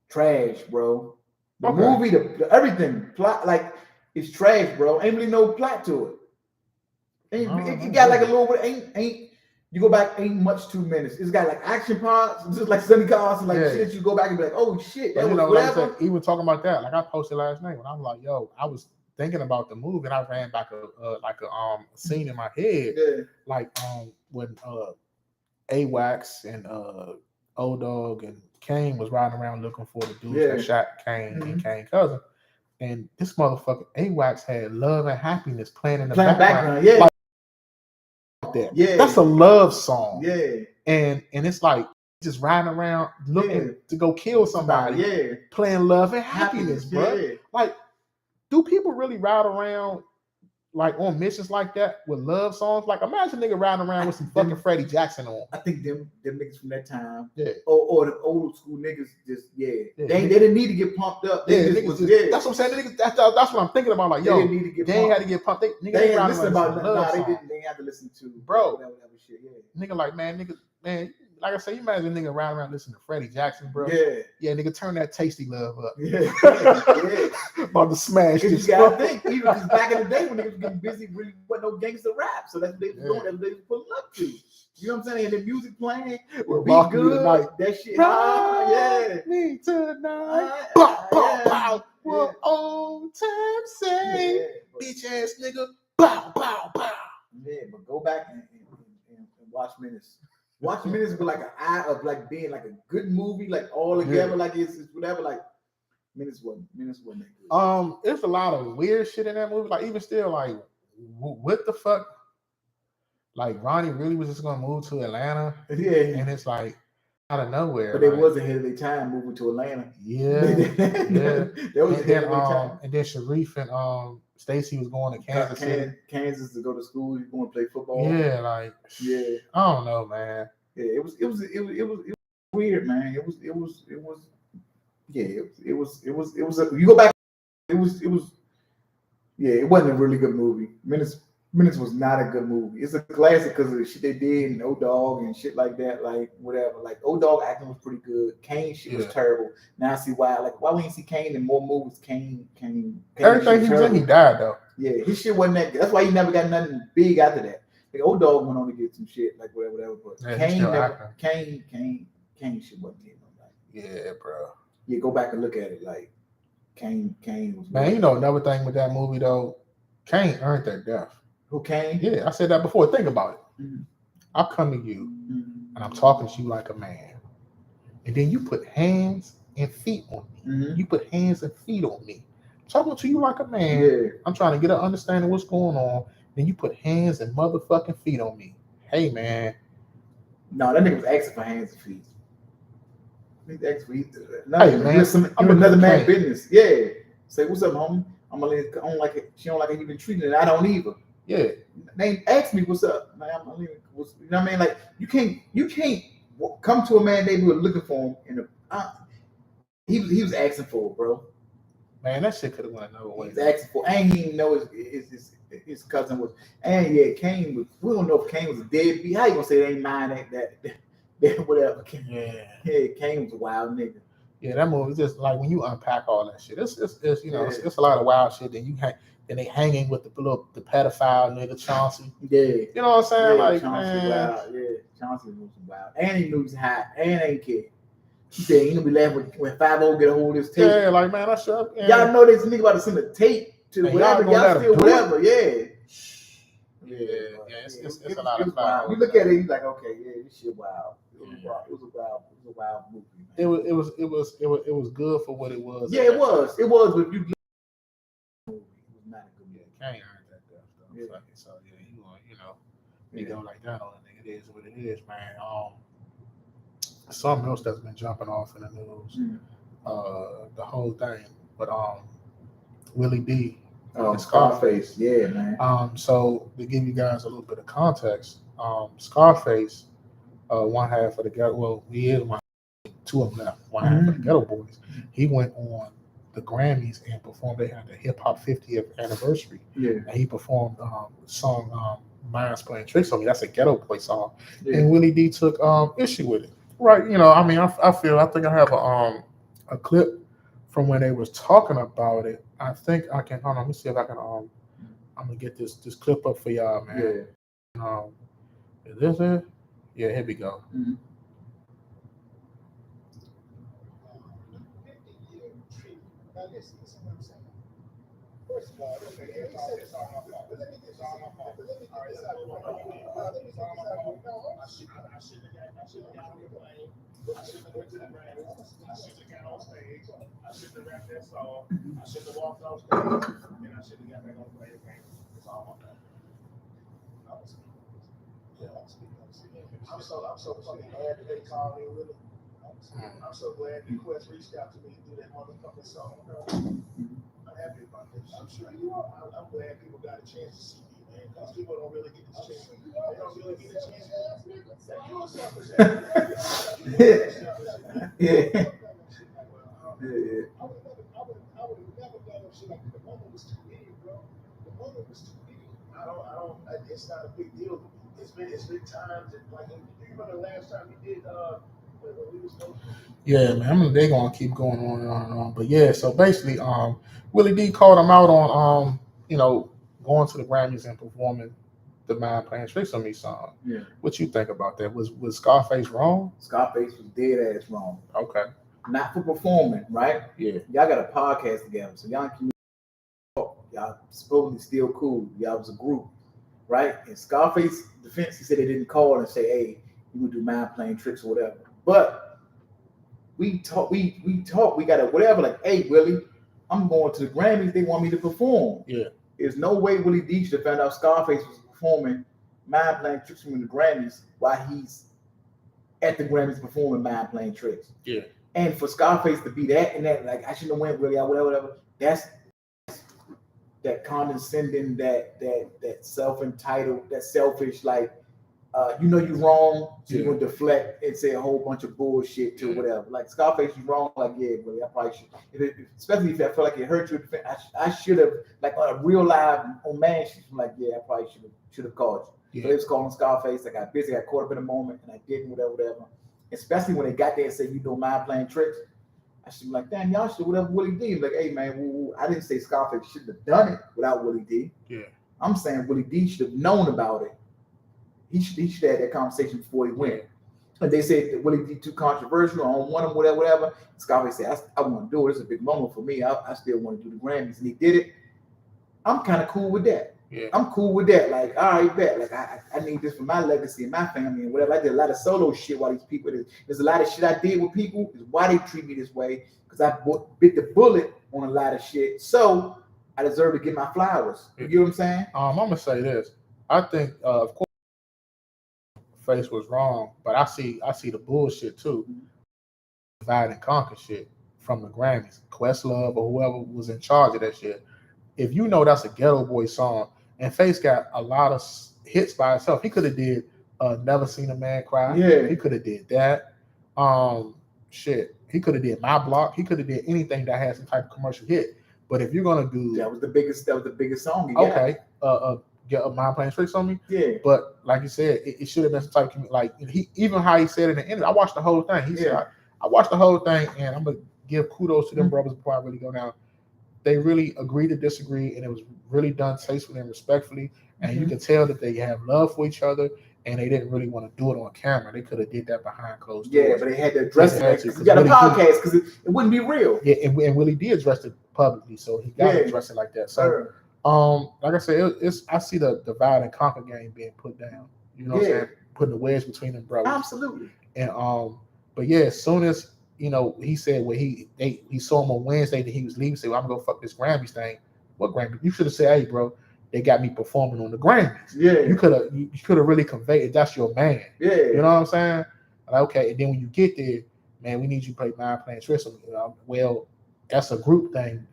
trash, bro. The movie, the everything plot like it's trash, bro. Ain't really no plot to it. It got like a little bit. Ain't you go back? Ain't much 2 minutes. It's got like action parts, just like Sunny Cars, and like shit. You go back and be like, oh shit, that was whatever.
Like I said, even talking about that, like I posted last night when I was like, yo, I was thinking about the movie and I ran back a scene in my head, like when AWAX and Old Dog and Kane was riding around looking for the dudes that shot Kane and Kane's cousin. And this motherfucker AWAX had Love and Happiness playing in the background.
Yeah.
Like that. Yeah. That's a love song. Yeah. And it's like just riding around looking to go kill somebody. Playing Love and Happiness, bro. Yeah. Like, do people really ride around like on missions like that with love songs? Like, imagine a nigga riding around with some fucking Freddie Jackson on.
I think them niggas from that time, or the old school niggas, just they didn't need to get pumped up. That's what I'm saying. Niggas, that's what I'm thinking about. Like, yo, they ain't had to get pumped. They ain't listen about love songs. They had to listen to whatever shit. Nigga, like man. Like I say, you imagine a nigga riding around listening to Freddie Jackson, bro. Yeah, nigga, turn that Tasty Love up. About to smash this. You gotta think, even because back in the day when niggas was getting busy, really wasn't no gangster rap, so that's what they was doing. That's what they was pulling up to. You know what I'm saying? And the music playing, beat good, that shit. Me tonight. Bow. What old time say? Bitch ass nigga. Bow. Yeah, but go back and watch Menace. Watch Menace with like an eye of like being like a good movie, like all together, like it's whatever. Like Menace wasn't that good.
There's a lot of weird shit in that movie. Like even still, like what the fuck? Like Ronnie really was just gonna move to Atlanta, and it's like out of nowhere.
But they was ahead of their time moving to Atlanta. That was ahead of their time.
And then Sharif and Stacy was going to Kansas City.
Kansas to go to school. You going to play football?
I don't know, man.
Yeah, it was weird, man. It was. You go back. It wasn't a really good movie. Menace was not a good movie. It's a classic because of the shit they did and Old Dog and shit like that. Like whatever. Like Old Dog acting was pretty good. Kane shit was terrible. Now I see why. Like why we ain't see Kane in more movies? Kane
everything he was in, he died though.
Yeah, his shit wasn't that good. That's why he never got nothing big after that. Like Old Dog went on to get some shit, like whatever. But Kane shit wasn't getting nobody.
Yeah, bro.
Yeah, go back and look at it. Like Kane was.
Man, you know another thing with that movie though, Kane earned that death.
Who Kane?
Yeah, I said that before. Think about it. Mm-hmm. I come to you and I'm talking to you like a man, and then you put hands and feet on me. Mm-hmm. You put hands and feet on me. I'm talking to you like a man. Yeah. I'm trying to get an understanding of what's going on. Then you put hands and motherfucking feet on me. Hey, man.
No, that nigga was asking for hands and feet. He's asking for feet. No, hey, man. I'm another man's business. Yeah. Say, what's up, homie? I don't like it. She don't like it. You've been treating it. I don't either. Yeah. They ask me what's up, man. You know what I mean? Like you can't come to a man neighborhood looking for him. He was asking for it, bro.
Man, that shit could have went another way.
He was asking for, and he didn't know his cousin was. And yeah, Kane was. We don't know if Kane was a deadbeat. How you gonna say they ain't mind that whatever? Yeah, Kane was a wild nigga.
Yeah, that movie is just like when you unpack all that shit. It's it's a lot of wild shit. Then they hanging with the pedophile nigga Chauncey. Yeah, you know what I'm saying? Like
Chauncey wild. Yeah, Chauncey was wild, and he knew he was hot, and ain't care. He said he gonna be laughing when 5-0 get a hold of this tape.
Yeah, like man, that's up.
Y'all know this nigga about to send a tape to whatever. Y'all still whatever. Yeah.
It's a lot of wild.
You look at it, he's like, okay, yeah, this shit wild. It was a wild movie. Man.
It was good for what it was.
Yeah, it was. But if you
Kane earned that death though. Yeah. So you go like that on a nigga. It is what it is, man. Something else that's been jumping off in the news. The whole thing. But Willie D.
Scarface. Yeah, man.
So to give you guys a little bit of context, Scarface, one half of the ghetto. Well, he is one. Two of them left. One half of the Ghetto Boys. He went on the Grammys and performed. They had the Hip Hop 50th anniversary. Yeah. And he performed the song Mind's Playing Tricks on Me. That's a Ghetto Boy song.
Yeah.
And Willie D took issue with it. Right, I mean, I think I have a clip from when they was talking about it. I think I can hold on, let me see if I can I'm gonna get this clip up for y'all, man.
Yeah.
Is this it? Yeah, here we go.
Mm-hmm.
First of all, it's all my fault. Let me get all my fault. Let me get this out of the way. I shouldn't have got on the plane. I shouldn't have went to the Grammys. I shouldn't have got on stage. I shouldn't have rapped that song. I shouldn't have walked off stage. And I shouldn't have got back on the plane again. It's all my fault. I'm so fucking glad that they called me, really. I'm so glad that Quest reached out to me to do that motherfucking song, bro. I'm happy about this. I'm sure you are. I'm glad people got a chance to see me, man. Because people don't really get this chance. They don't really get a chance. You're a selfish ass.
Yeah.
I would have never done no shit like that. The moment was too big, bro. The moment was too big. It's not a big deal. It's been times that, like, you remember the last time we did, when we was supposed to.
Yeah, man. I mean, they're gonna keep going on and on and on. But yeah, so basically, Willie D called him out on going to the Grammys and performing the Mind Playing Tricks on Me song.
Yeah.
What you think about that? Was Scarface wrong?
Scarface was dead ass wrong.
Okay.
Not for performing, right?
Yeah.
Y'all got a podcast together, so y'all can y'all supposedly still cool. Y'all was a group, right? And Scarface defense, he said they didn't call and say, "Hey, you would do Mind Playing Tricks or whatever." But we talk, we got a whatever. Like, "Hey, Willie, I'm going to the Grammys. They want me to perform."
Yeah.
There's no way Willie D should have found out Scarface was performing Mind Playing Tricks in the Grammys while he's at the Grammys performing Mind Playing Tricks.
Yeah.
And for Scarface to be that and that, like, I shouldn't have went, Willie, whatever. That's that condescending, that self-entitled, that selfish, like, you're wrong, so you're gonna deflect and say a whole bunch of bullshit to whatever. Like, Scarface was wrong, like, yeah, Willie, I probably should. Especially if I feel like it hurt you, I should have, like, on a real live on Man Sheet, I'm like, yeah, I probably should have called you. So they was calling Scarface. I got busy, I got caught up in a moment, and I didn't, whatever. Especially when they got there and said, you know, Mind Playing Tricks. I should be like, damn, y'all should whatever Willie D. Like, hey, man, I didn't say Scarface shouldn't have done it without Willie D.
Yeah.
I'm saying Willie D should have known about it. He should have had that conversation before he went. And they said that Willie D too controversial, I don't want him, whatever. Scarface said, I want to do it. It's a big moment for me. I still want to do the Grammys. And he did it. I'm kind of cool with that.
Yeah.
I'm cool with that. Like, all right, bet. Like, I need this for my legacy and my family and whatever. I did a lot of solo shit while these people. There's a lot of shit I did with people. Is why they treat me this way. Because I bit the bullet on a lot of shit. So I deserve to get my flowers. You get what I'm saying?
I'm gonna say this. I think, of course, Face was wrong, but I see the bullshit too. Divide and conquer shit from the Grammys. Questlove or whoever was in charge of that shit. If you know that's a Ghetto Boy song, and Face got a lot of hits by himself, he could have did Never Seen a Man Cry.
Yeah.
He could have did that. He could have did My Block. He could have did anything that has some type of commercial hit. But if you're gonna do
that was the biggest song.
Okay. Get a Mind Playing Tricks on Me.
Yeah.
But like you said, it should have been some type of like he even how he said in the end. I watched the whole thing. He said I watched the whole thing, and I'm gonna give kudos to them brothers before I really go down. They really agreed to disagree, and it was really done tastefully and respectfully. And you can tell that they have love for each other, and they didn't really want to do it on camera. They could have did that behind closed doors.
Yeah, but they had to address it because you got a podcast because it wouldn't be real.
Yeah, and Willie D addressed it publicly, so he got to address it like that. So, like I said, I see the divide and conquer game being put down. You know what I'm saying? Putting the wedge between them brothers.
Absolutely.
And but yeah, as soon as he said when he saw him on Wednesday that he was leaving, said, well, I'm gonna go fuck this Grammys thing. What Grammy? You should have said, hey, bro, they got me performing on the Grammys. Yeah. You could have really conveyed it. That's your man. Yeah. You know what I'm saying? Like, okay, and then when you get there, man, we need you to play Mind Playing Tricks. Well, that's a group thing.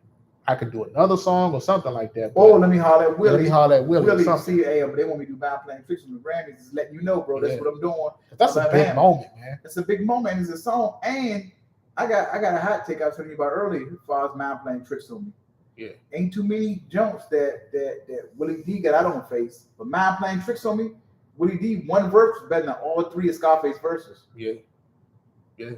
I could do another song or something like that.
Oh, let me holler at Willie.
Let me holler at Willie.
See, hey, but they want me to do Mind Playing Tricks on the Grammys. Just letting you know, bro. That's what I'm doing.
That's a big moment, man.
It's a big moment. It's a song, and I got a hot take I was telling you about earlier as far as Mind Playing Tricks on Me.
Yeah.
Ain't too many jumps that Willie D got out on face. But Mind Playing Tricks on Me, Willie D one verse was better than all 3 of Scarface verses.
Yeah. Yeah.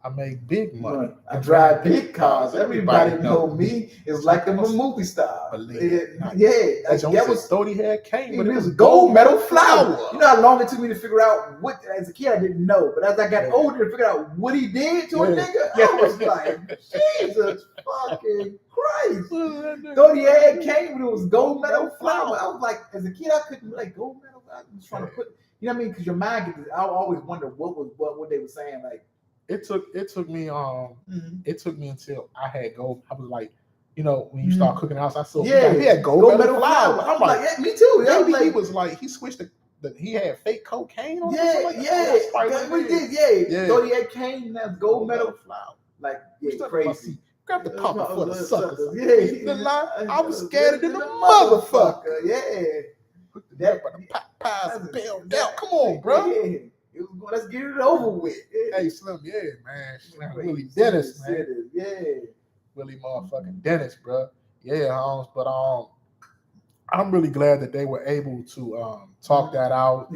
I make big money.
I drive big cars. Everybody know me. It's like I'm a movie star.
That was 30 head came,
but it was a gold medal flower. You know how long it took me to figure out what, as a kid, I didn't know. But as I got older and figured out what he did to a nigga, I was like, Jesus fucking Christ. 30 head came, but it was gold medal flower. I was like, as a kid, I couldn't be like, gold medal. I was trying to put, you know what I mean? Because your mind gets, I always wonder what they were saying. Like,
it took me it took me until I had gold. I was like, you know, when you start cooking house, I saw he had gold medal flower. I'm like,
yeah, me too.
Maybe he was like, he switched he had fake cocaine on him.
We did, 30 head came, that's gold medal flower. Like, crazy.
Grab the popper for the suckers. I was scared of the motherfucker.
That
pies and bailed out. Come on, bro.
Let's get it over with.
Hey, Slim, man. Slim, Willie Dennis, man. Willie motherfucking Dennis, bro. Yeah, but I'm really glad that they were able to talk that out.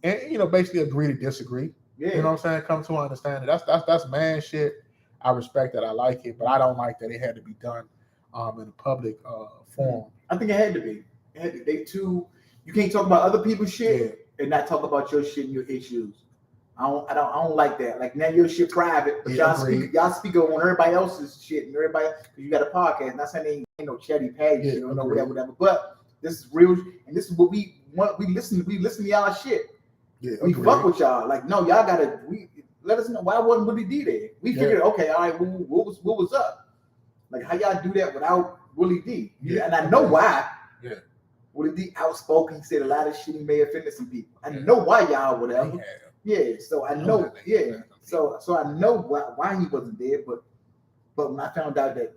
And you know, basically agree to disagree. You know what I'm saying? Come to an understanding. That's man shit. I respect that. I like it, but I don't like that it had to be done in a public forum.
I think it had to be. You can't talk about other people's shit and not talk about your shit and your issues. I don't like that. Like, now your shit private, but y'all speak on everybody else's shit and everybody, because you got a podcast. Not saying ain't no chatty patty shit or no whatever. But this is real, and this is what we want. We listen to y'all shit. We fuck with y'all. Like, no, y'all gotta let us know why wasn't Willie D there. We figured, okay, all right, what was up? Like, how y'all do that without Willie D? And I know why. Willie D outspoken, said a lot of shit, he may have offended some people. I know why y'all whatever. So I know, so I know why he wasn't there, but when I found out that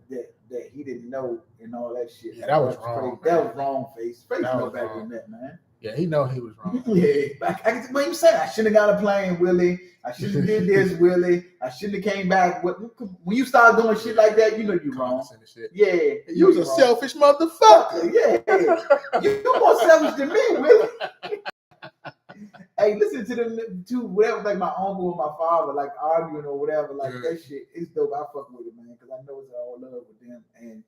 he didn't know and all that shit,
that was wrong.
Crazy. That was wrong, Face no better than that, man.
Yeah, he know he was wrong.
What you saying? I shouldn't have got a plane, Willie. I shouldn't have did this, Willie. I shouldn't have came back. When you start doing shit like that, you know you're wrong.
You was a selfish motherfucker.
You more selfish than me, Willie. Hey, listen to whatever, like my uncle or my father, like arguing or whatever, like that shit. It's dope. I fuck with it, man, because I know it's all love with them, and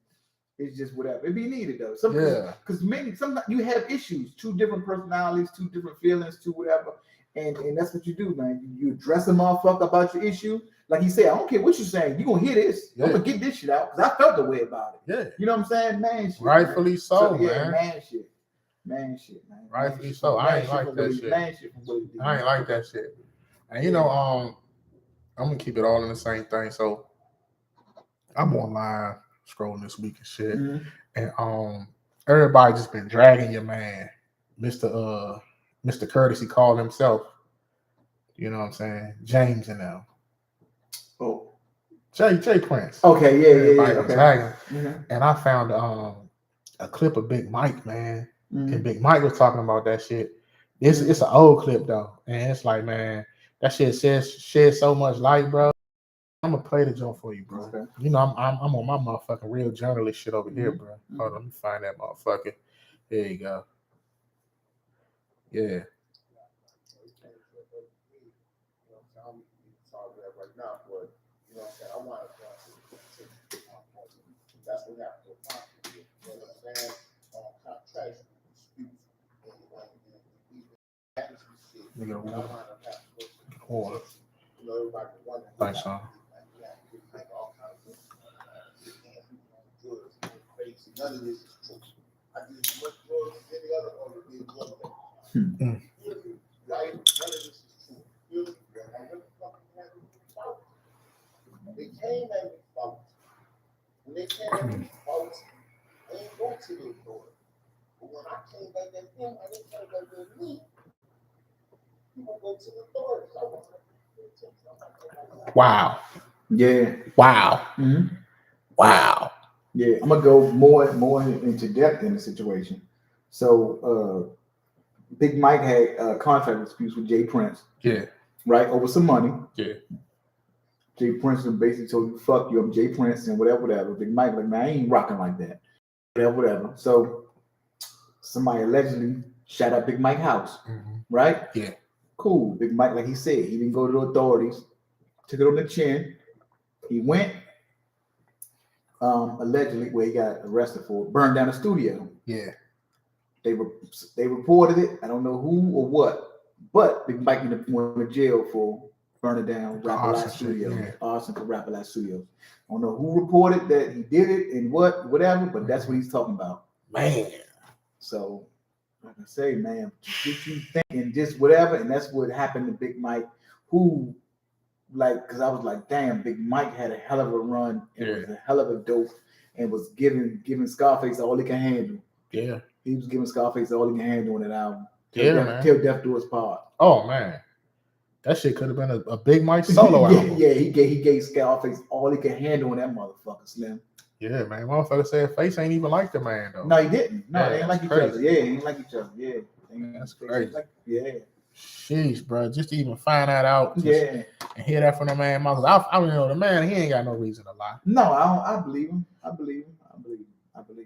it's just whatever. It be needed though. Because sometimes you have issues, 2 different personalities, 2 different feelings, 2 whatever, and that's what you do, man. You address a motherfucker about your issue. Like he said, I don't care what you're saying. You gonna hear this. I'm gonna get this shit out because I felt the way about it. You know what I'm saying, man? Shit,
rightfully so, man.
Man shit, man.
Rightfully so. I ain't like that shit. I ain't like that shit. And you know, I'm gonna keep it all in the same thing. So I'm online scrolling this week and shit, and everybody just been dragging your man, Mr. Curtis. He called himself. You know what I'm saying? James and them.
Oh,
Jay Prince.
Okay,
dragging. And I found a clip of Big Mike, man. And Big Mike was talking about that shit. It's an old clip though, and it's like, man, that shit sheds so much light, bro. I'm gonna play the joint for you, bro. Okay. You know, I'm on my motherfucking real journalist shit over here, bro. Hold on, let me find that motherfucker. There you go. Yeah.
That's what happened. You know what I'm saying? Contract disputes.
Thanks, son.
None of this is true. I did as much drugs as any other owner did one day. Right? None of this is true. They came at me fault. When they came at me fault, I didn't go to their door. But when I came back at them, I didn't come back at me. People go to the door.
Wow.
Yeah.
Wow. Wow.
Yeah, I'm gonna go more into depth in the situation. So, Big Mike had contract disputes with Jay Prince.
Yeah.
Right, over some money.
Yeah.
Jay Prince basically told you, fuck you, I'm Jay Prince and whatever. Big Mike like, man, I ain't rocking like that. Whatever. So somebody allegedly shot up Big Mike house, right?
Yeah.
Cool. Big Mike, like he said, he didn't go to the authorities, took it on the chin. He went, allegedly, where he got arrested for, burned down the studio.
Yeah.
They reported it. I don't know who or what, but Big Mike ended up going to jail for burning down Rap-A-Lot Studios. Arson for Rap-A-Lot Studios. I don't know who reported that he did it and whatever, but that's what he's talking about.
Man.
So, like I say, man, what you think and just whatever, and that's what happened to Big Mike, who, like, because I was like, damn, Big Mike had a hell of a run and was a hell of a dope and was giving Scarface all he can handle.
Yeah.
He was giving Scarface all he can handle on that album.
Man.
Till Death Do Us Part.
Oh, man. That shit could have been a Big Mike solo album.
Yeah, he gave Scarface all he could handle on that motherfucker, Slim.
Yeah, man. Motherfucker said Face ain't even like the man, though.
No, he didn't. No, they ain't like each other. Yeah, they ain't like each other. Yeah.
That's crazy.
Yeah.
Sheesh, bro. Just to even find that out. And hear that from the man. I don't know, the man, he ain't got no reason to lie.
No, I believe him. I believe him.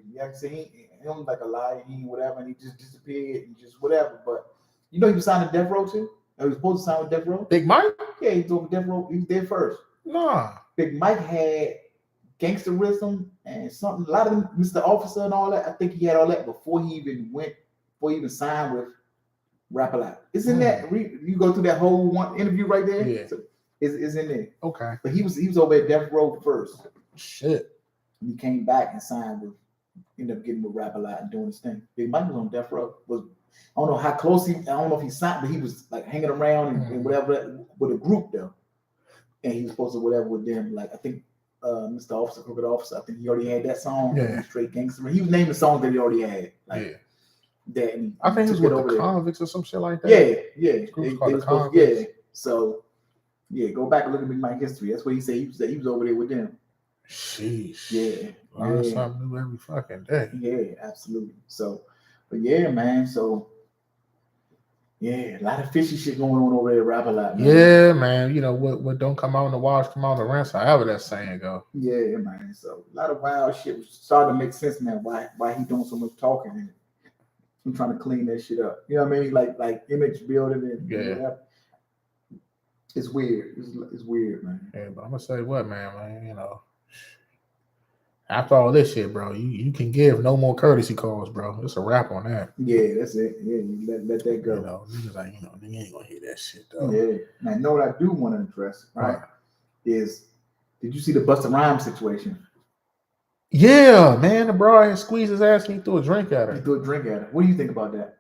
Yeah, I say he don't like a lie. He whatever, and he just disappeared and just whatever. But you know he was signed to Death Row too. He was supposed to sign with Death Row.
Big Mike?
Yeah, he told Death Row. He was there first.
Nah.
Big Mike had gangsterism and something. A lot of them, Mr. Officer and all that. I think he had all that before he even signed with Rap-A-Lot. Isn't that you go through that whole one interview right there?
Yeah.
So it's in there.
Okay.
But he was over at Death Row first.
Shit.
And he came back and signed with, ended up getting with Rap-A-Lot and doing his thing. Big Mike was on Death Row. I don't know how close I don't know if he signed, but he was like hanging around and whatever with a group though. And he was supposed to whatever with them. Like I think Mr. Officer, Crooked Officer, I think he already had that song.
Yeah.
Straight Gangster. He was naming songs that he already had. Like, that and
I think he was with the Convicts or some shit like that.
Yeah.
Convicts.
So go back and look at Big Mike history. That's what he said. He was over there with them.
Sheesh.
Yeah.
Learn something new every fucking day.
Yeah, absolutely. So, but yeah, man. So, yeah, a lot of fishy shit going on over there at Rap-A-Lot, man.
Yeah, man. You know what don't come out in the wash, come out in the rinse, however that saying go.
Yeah, man. So a lot of wild shit was starting to make sense, man. Why he doing so much talking and I'm trying to clean that shit up. You know what I mean? Like image building and whatever. It's weird. It's weird, man.
Yeah, but I'm gonna say what, man. You know, after all this shit, bro, you can give no more courtesy calls, bro. It's a wrap on that.
Yeah, that's it. Yeah, you let that go.
You know, niggas like, they ain't gonna hear that shit though.
Yeah. Now, you know what I do want to address, right? Is did you see the Busta Rhymes situation?
Yeah, man, the bro had squeezed his ass and he threw a drink at her.
What do you think about that?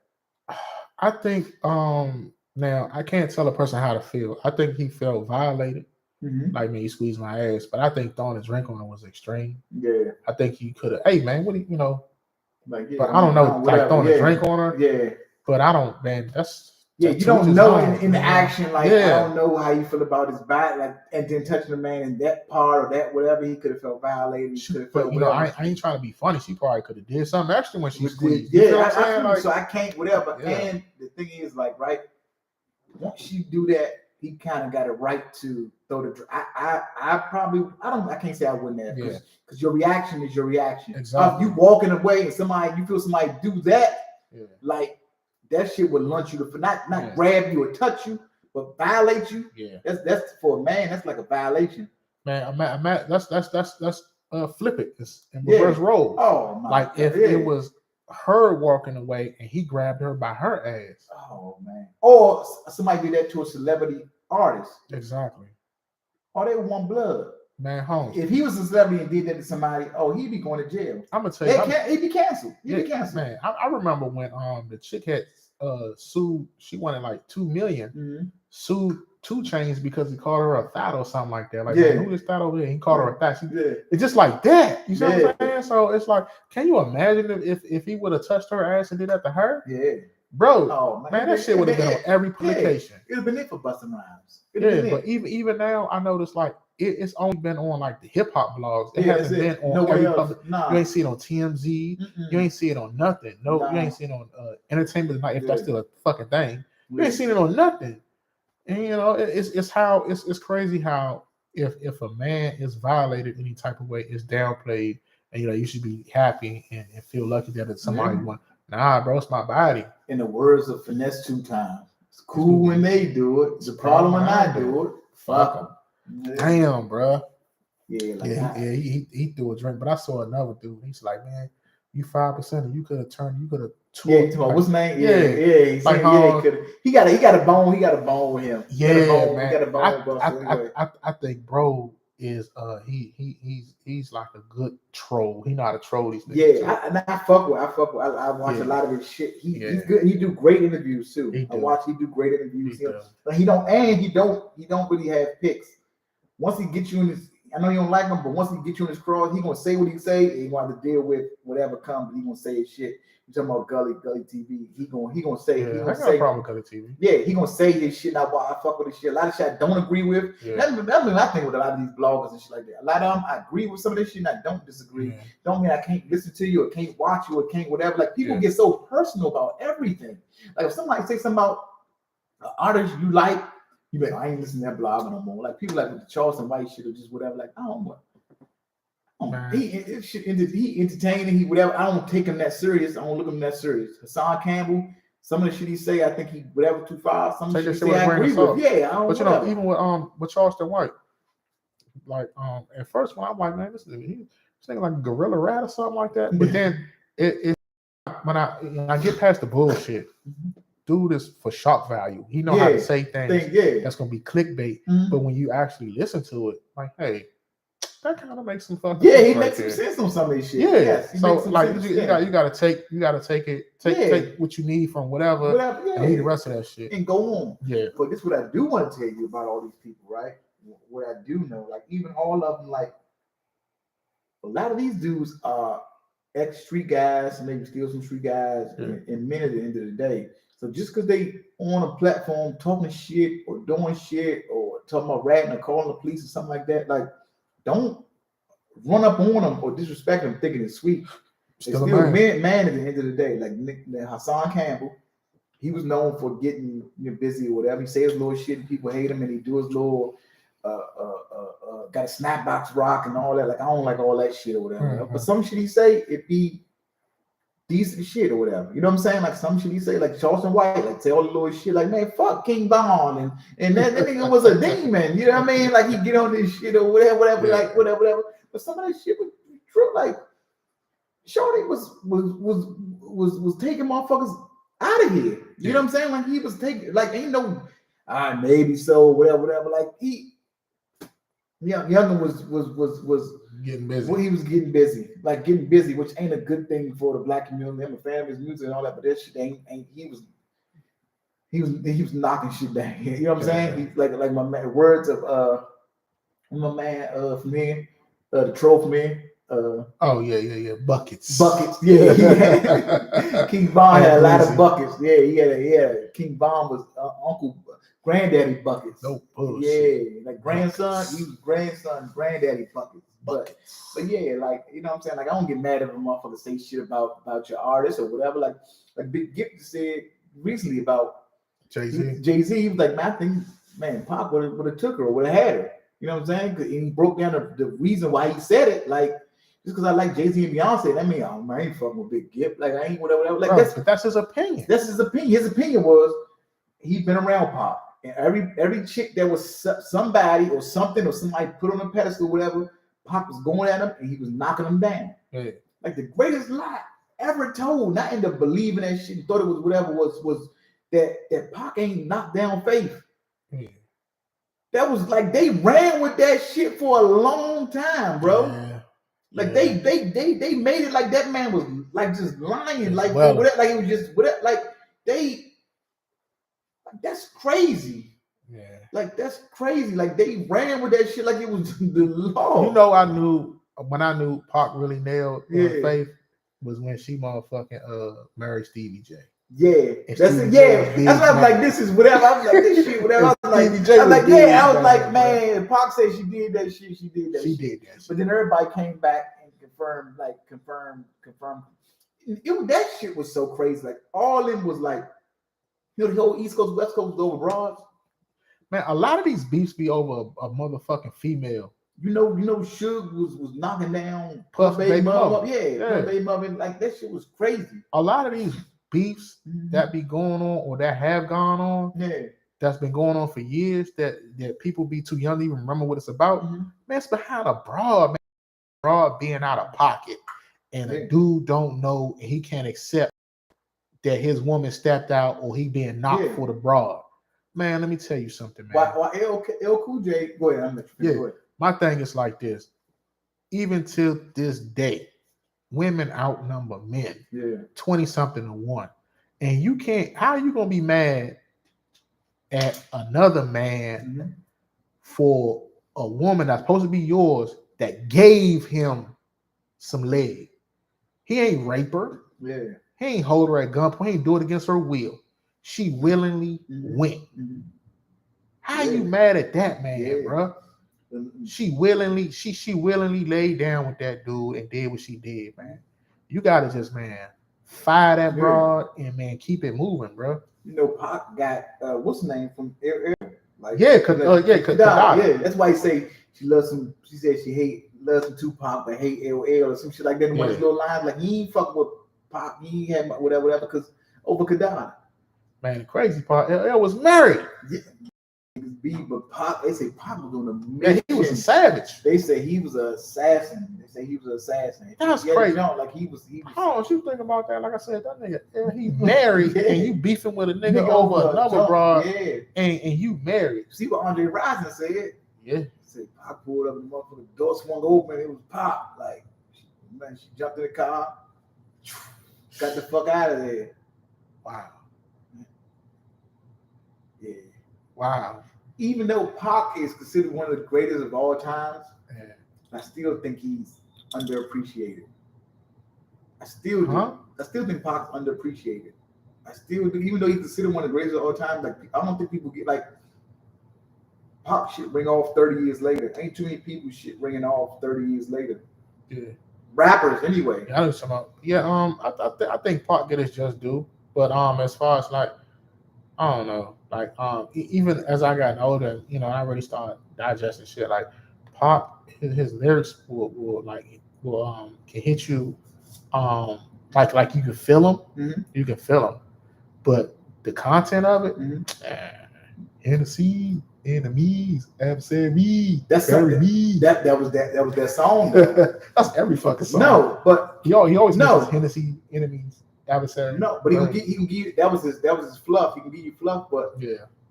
I think now I can't tell a person how to feel. I think he felt violated. Like me, he squeezed my ass, but I think throwing a drink on him was extreme. Yeah, I think he could have. Hey, man, what do you know? Like, but I don't know, like throwing a drink on her. Yeah, but I don't, man.
You don't know in the action. Like, I don't know how you feel about his body, like, and then touching the man in that part or that whatever. He could have felt violated. He could have felt.
I ain't trying to be funny. She probably could have did something extra when she squeezed.
So I can't whatever. Yeah. And the thing is, like, right, once you do that, he kind of got a right to throw the. I can't say I wouldn't have because your reaction is your reaction. Exactly. You walking away and you feel somebody do that, like that shit would launch you to not grab you or touch you, but violate you. Yeah, that's for a man. That's like a violation.
Man, that's flip it. It's in reverse role.
Oh my!
Like if it was her walking away and he grabbed her by her ass.
Oh man! Or somebody did that to a celebrity artist.
Exactly.
Or they one blood.
Man, home.
If he was a celebrity and did that to somebody, he'd be going to jail.
I'm gonna tell you,
he'd be canceled. He'd be canceled.
Man, I remember when the chick had sued. She wanted like $2 million. Sued 2 Chainz because he called her a thot or something like that. Like, man, who is that over there? He called her a thot. It's just like that. You see what I'm saying? So it's like, can you imagine if he would have touched her ass and did that to her?
Yeah.
Bro, man, that shit would have been on every publication.
It'd have been it for Busta Rhymes.
But even now, I noticed like it's only been on like the hip hop blogs. It hasn't been on every public. You ain't see it on TMZ. You ain't see it on nothing. You ain't seen it on Entertainment Tonight, if that's still a fucking thing. You ain't seen it on nothing. And you know, it's crazy how if a man is violated any type of way, it's downplayed, and you should be happy and feel lucky that it's somebody won. Nah, bro, it's my body.
In the words of Finesse 2 Times, it's cool when they do it. It's a problem when I do it. Fuck them.
Damn, bro.
Yeah,
he threw a drink, but I saw another dude. He's like, man, you 5%, and you could have turned. You could have.
Yeah, what's his name? Yeah. He got a bone. He got a bone with him.
Yeah, man.
He got a bone.
I think bro is he's like a good troll. He know how to troll these niggas.
Yeah, I fuck with. I watch a lot of his shit. He's good. He do great interviews too. He do great interviews. He don't really have picks. Once he gets you in his, I know you don't like him, but once he gets you in his cross, he gonna say what he say, and he gonna have to deal with whatever comes. He gonna say his shit. You talking about Gully TV? He gonna say.
Yeah, I got a problem with Gully TV.
Yeah, he gonna say his shit. Now, I fuck with his shit. A lot of shit I don't agree with.
Yeah.
That's what I think with a lot of these bloggers and shit like that. A lot of them I agree with some of this shit, and I don't disagree. Yeah. Don't mean I can't listen to you or can't watch you or can't whatever. Like people get so personal about everything. Like if somebody say something about an artist you like, you be like, I ain't listening to that blog no more. Like people like with the Charleston White shit or just whatever. Like I don't know. He entertaining, he whatever. I don't take him that serious. I don't look at him that serious. Hassan Campbell, some of the shit he say, I think he whatever too far. Some of the shit he say I agree with. Yeah, I don't.
But you know, even with Charleston White, like at first when I'm like, man, this thing like Gorilla Rat or something like that. But then it when I get past the bullshit, dude is for shock value. He know how to say things that's gonna be clickbait. Mm-hmm. But when you actually listen to it, like, hey. That kind of makes some fucking
sense. He makes some sense on some of these shit.
Yeah, yes, so like you gotta take what you need from whatever and leave the rest of that shit
and go on.
Yeah,
but this is what I do want to tell you about all these people, right? What I do know, like even all of them, like a lot of these dudes are ex-street guys, maybe still some street guys, and men at the end of the day. So just because they on a platform talking shit or doing shit or talking about ratting or calling the police or something like that, like. Don't run up on them or disrespect them thinking it's sweet. Still a man at the end of the day. Like Hassan Campbell, he was known for getting busy or whatever. He says little shit and people hate him, and he do his little got a snapbox rock and all that. Like I don't like all that shit or whatever. Mm-hmm. But some shit he say it be decent shit or whatever. You know what I'm saying? Like some shit he say, like Charleston White, like say all the little shit, like man, fuck King Von and that nigga was a demon. You know what I mean? Like he get on this shit or whatever, like whatever. But some of that shit was true. Like Shorty was taking motherfuckers out of here. You know what I'm saying? Like he was taking, like ain't no, maybe so, whatever. Like Youngin was
getting busy.
Well, he was getting busy, which ain't a good thing for the black community. I'm a fan of his music and all that, but that shit ain't he was knocking shit down. You know what I'm saying? He's like my man, words of my man from here, the troll from here.
Buckets.
Yeah. King Von had a lot of buckets. Yeah. King Von was Uncle Granddaddy Buckets.
No bullshit.
Yeah, like grandson, he was grandson, granddaddy Buckets. But yeah, like you know what I'm saying? Like I don't get mad if a motherfucker say shit about your artist or whatever. Like Big Gift said recently about
Jay-Z.
Jay-Z, he was like, man, I think Pop would have took her or would have had her. You know what I'm saying? And he broke down the reason why he said it, like just because I like Jay-Z and Beyonce, that mean I ain't fucking with Big Gift. Like I ain't whatever. Like
that's his opinion.
That's his opinion. His opinion was he'd been around Pop. And every chick that was somebody or something or somebody put on a pedestal or whatever, Pop was going at him and he was knocking him down.
Yeah.
Like the greatest lie ever told, not into believing that shit and thought it was whatever was that Pac ain't knocked down Faith.
Yeah.
That was like they ran with that shit for a long time, bro.
Yeah.
Like they made it like that man was like just lying, like whatever, like it was just whatever, like that's crazy.
Yeah.
Like that's crazy. Like they ran with that shit like it was the law.
You know, I knew Pac really nailed Faith was when she motherfucking married Stevie J.
Yeah, that's it. Yeah, that's why I was like, this is whatever. I was like, this shit, whatever. I was like, man, Pac said she did that shit. She did that shit. But then everybody came back and confirmed. That shit was so crazy. Like all of them was like, you know, the whole East Coast, West Coast was over broads.
Man, a lot of these beefs be over a motherfucking female.
You know, Suge was knocking down
Puff Baby Mother.
Puff Baby Mother, like that shit was crazy.
A lot of these beefs that be going on or that have gone on, that's been going on for years, that people be too young to even remember what it's about. Man, it's behind a broad, man. Broad being out of pocket, and a dude don't know, and he can't accept that his woman stepped out or he being knocked for the broad. Man, let me tell you something, man.
Why L Cool J? Go ahead, I'm go ahead.
My thing is like this. Even till this day, women outnumber men. 20-something to 1. And you can't, how are you gonna be mad at another man for a woman that's supposed to be yours that gave him some leg? He ain't rape her. He ain't hold her at gunpoint. He ain't do it against her will. She willingly went. How you mad at that, man, bro? She willingly laid down with that dude and did what she did, man. You gotta just, man, fire that broad and, man, keep it moving, bro.
You know, Pac got what's the name from Air? Like,
Kadada.
That's why he say she loves some. She said she loves some Tupac but hate LL or some shit like that. And one of those little lines, like he ain't fuck with Pac, he had whatever, because over Kadada.
Man, the crazy part, LL was married.
But Pac, they say Pac was on the mission.
Man, he was a savage.
They say he was an assassin.
That's crazy.
Like he was.
How don't you think about that? Like I said, that nigga, he married, and you beefing with a nigga over another broad, and you married.
See what Andre Rison said?
Yeah.
He said Pac pulled up and the motherfucking door swung open. It was Pac. Like, man, she jumped in the car, got the fuck out of there.
Wow.
Yeah.
Wow.
Even though Pac is considered one of the greatest of all times, I still think he's underappreciated. I still do. I still think Pac's underappreciated. I still do, even though he's considered one of the greatest of all time. Like, I don't think people get, like, Pac shit ring off 30 years later. Ain't too many people shit ringing off 30 years later.
Yeah.
Rappers, anyway.
I know some about. Yeah. I think Pac get his just due, but as far as, like, I don't know, like, even as I got older, you know, I really started digesting shit. Like, Pac, his lyrics will can hit you, like you can feel them, you can feel them, but the content of it, Hennessy, enemies, adversary,
that's
me.
That was that song.
That's every fucking song.
No, but
he always mentions Hennessy, enemies. Adversary.
No, but he can give you that was his fluff. He can give you fluff, but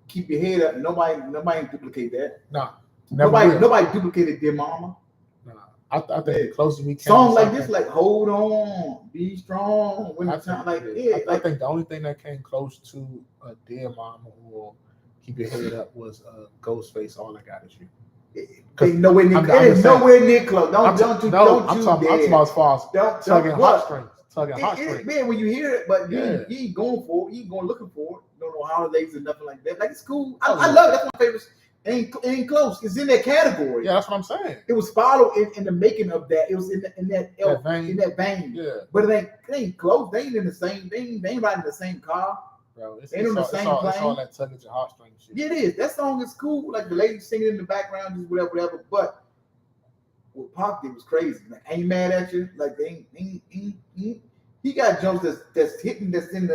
keep your head up. Nobody duplicate that.
Nah,
nobody duplicated Dear Mama.
Nah, I think the closest we can.
Songs like this, like Hold On, Be Strong, When the Time, like
I think the only thing that came close to a Dear Mama or Keep Your Head Up was Ghostface. All I Got Is You.
Ain't nowhere near close. I'm talking
as far as tugging heartstrings.
Man, when you hear it, but you ain't going for it. You ain't going looking for it. Don't know holidays or nothing like that. Like, it's cool. I love it. That's my favorite. Ain't close. It's in that category.
Yeah, that's what I'm saying.
It was followed in the making of that. It was in that vein.
Yeah.
But it ain't close. They ain't in the same. They ain't riding the same car.
Bro,
they ain't on the same plane.
It's all that tugging your heartstrings shit.
Yeah, it is. That song is cool. Like the lady singing in the background, just whatever. But what Pac did was crazy. Like, I ain't mad at you. Like, they ain't. He got jumps that's hitting, that's ain't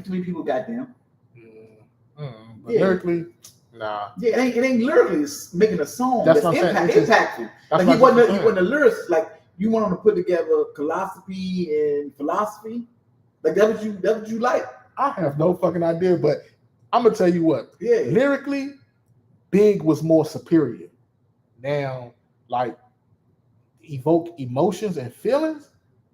too many people got them.
Lyrically, nah.
Yeah, it ain't lyrically. It's making a song
that's
impactful. Like, he wasn't a lyricist. Like, you want him to put together philosophy and philosophy. Like, that's what you like.
I have no fucking idea, but I'm gonna tell you what.
Yeah.
Lyrically, Big was more superior. Now, like, evoke emotions and feelings,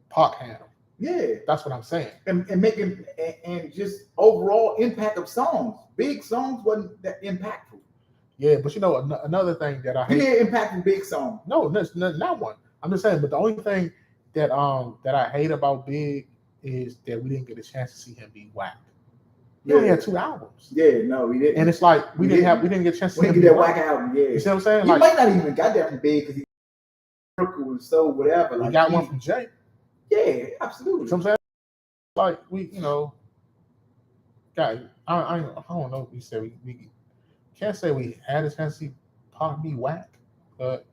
Pac had them.
Yeah,
that's what I'm saying.
And making and just overall impact of songs. Big songs wasn't that impactful.
Yeah, but you know another thing that I hate.
Yeah, impactful big song.
No, not one. I'm just saying. But the only thing that I hate about Big is that we didn't get a chance to see him be whacked. He only had 2 albums.
Yeah, no, we didn't.
And it's like we didn't get a chance to see him
get that whack album. Yeah,
you see what I'm saying?
He might not even got that from Big because he's and so whatever.
We got one from Jay.
Yeah, absolutely.
You know what I'm saying? Like, we, God, I don't know if we said we can't say we had a chance to see Pac be whack, but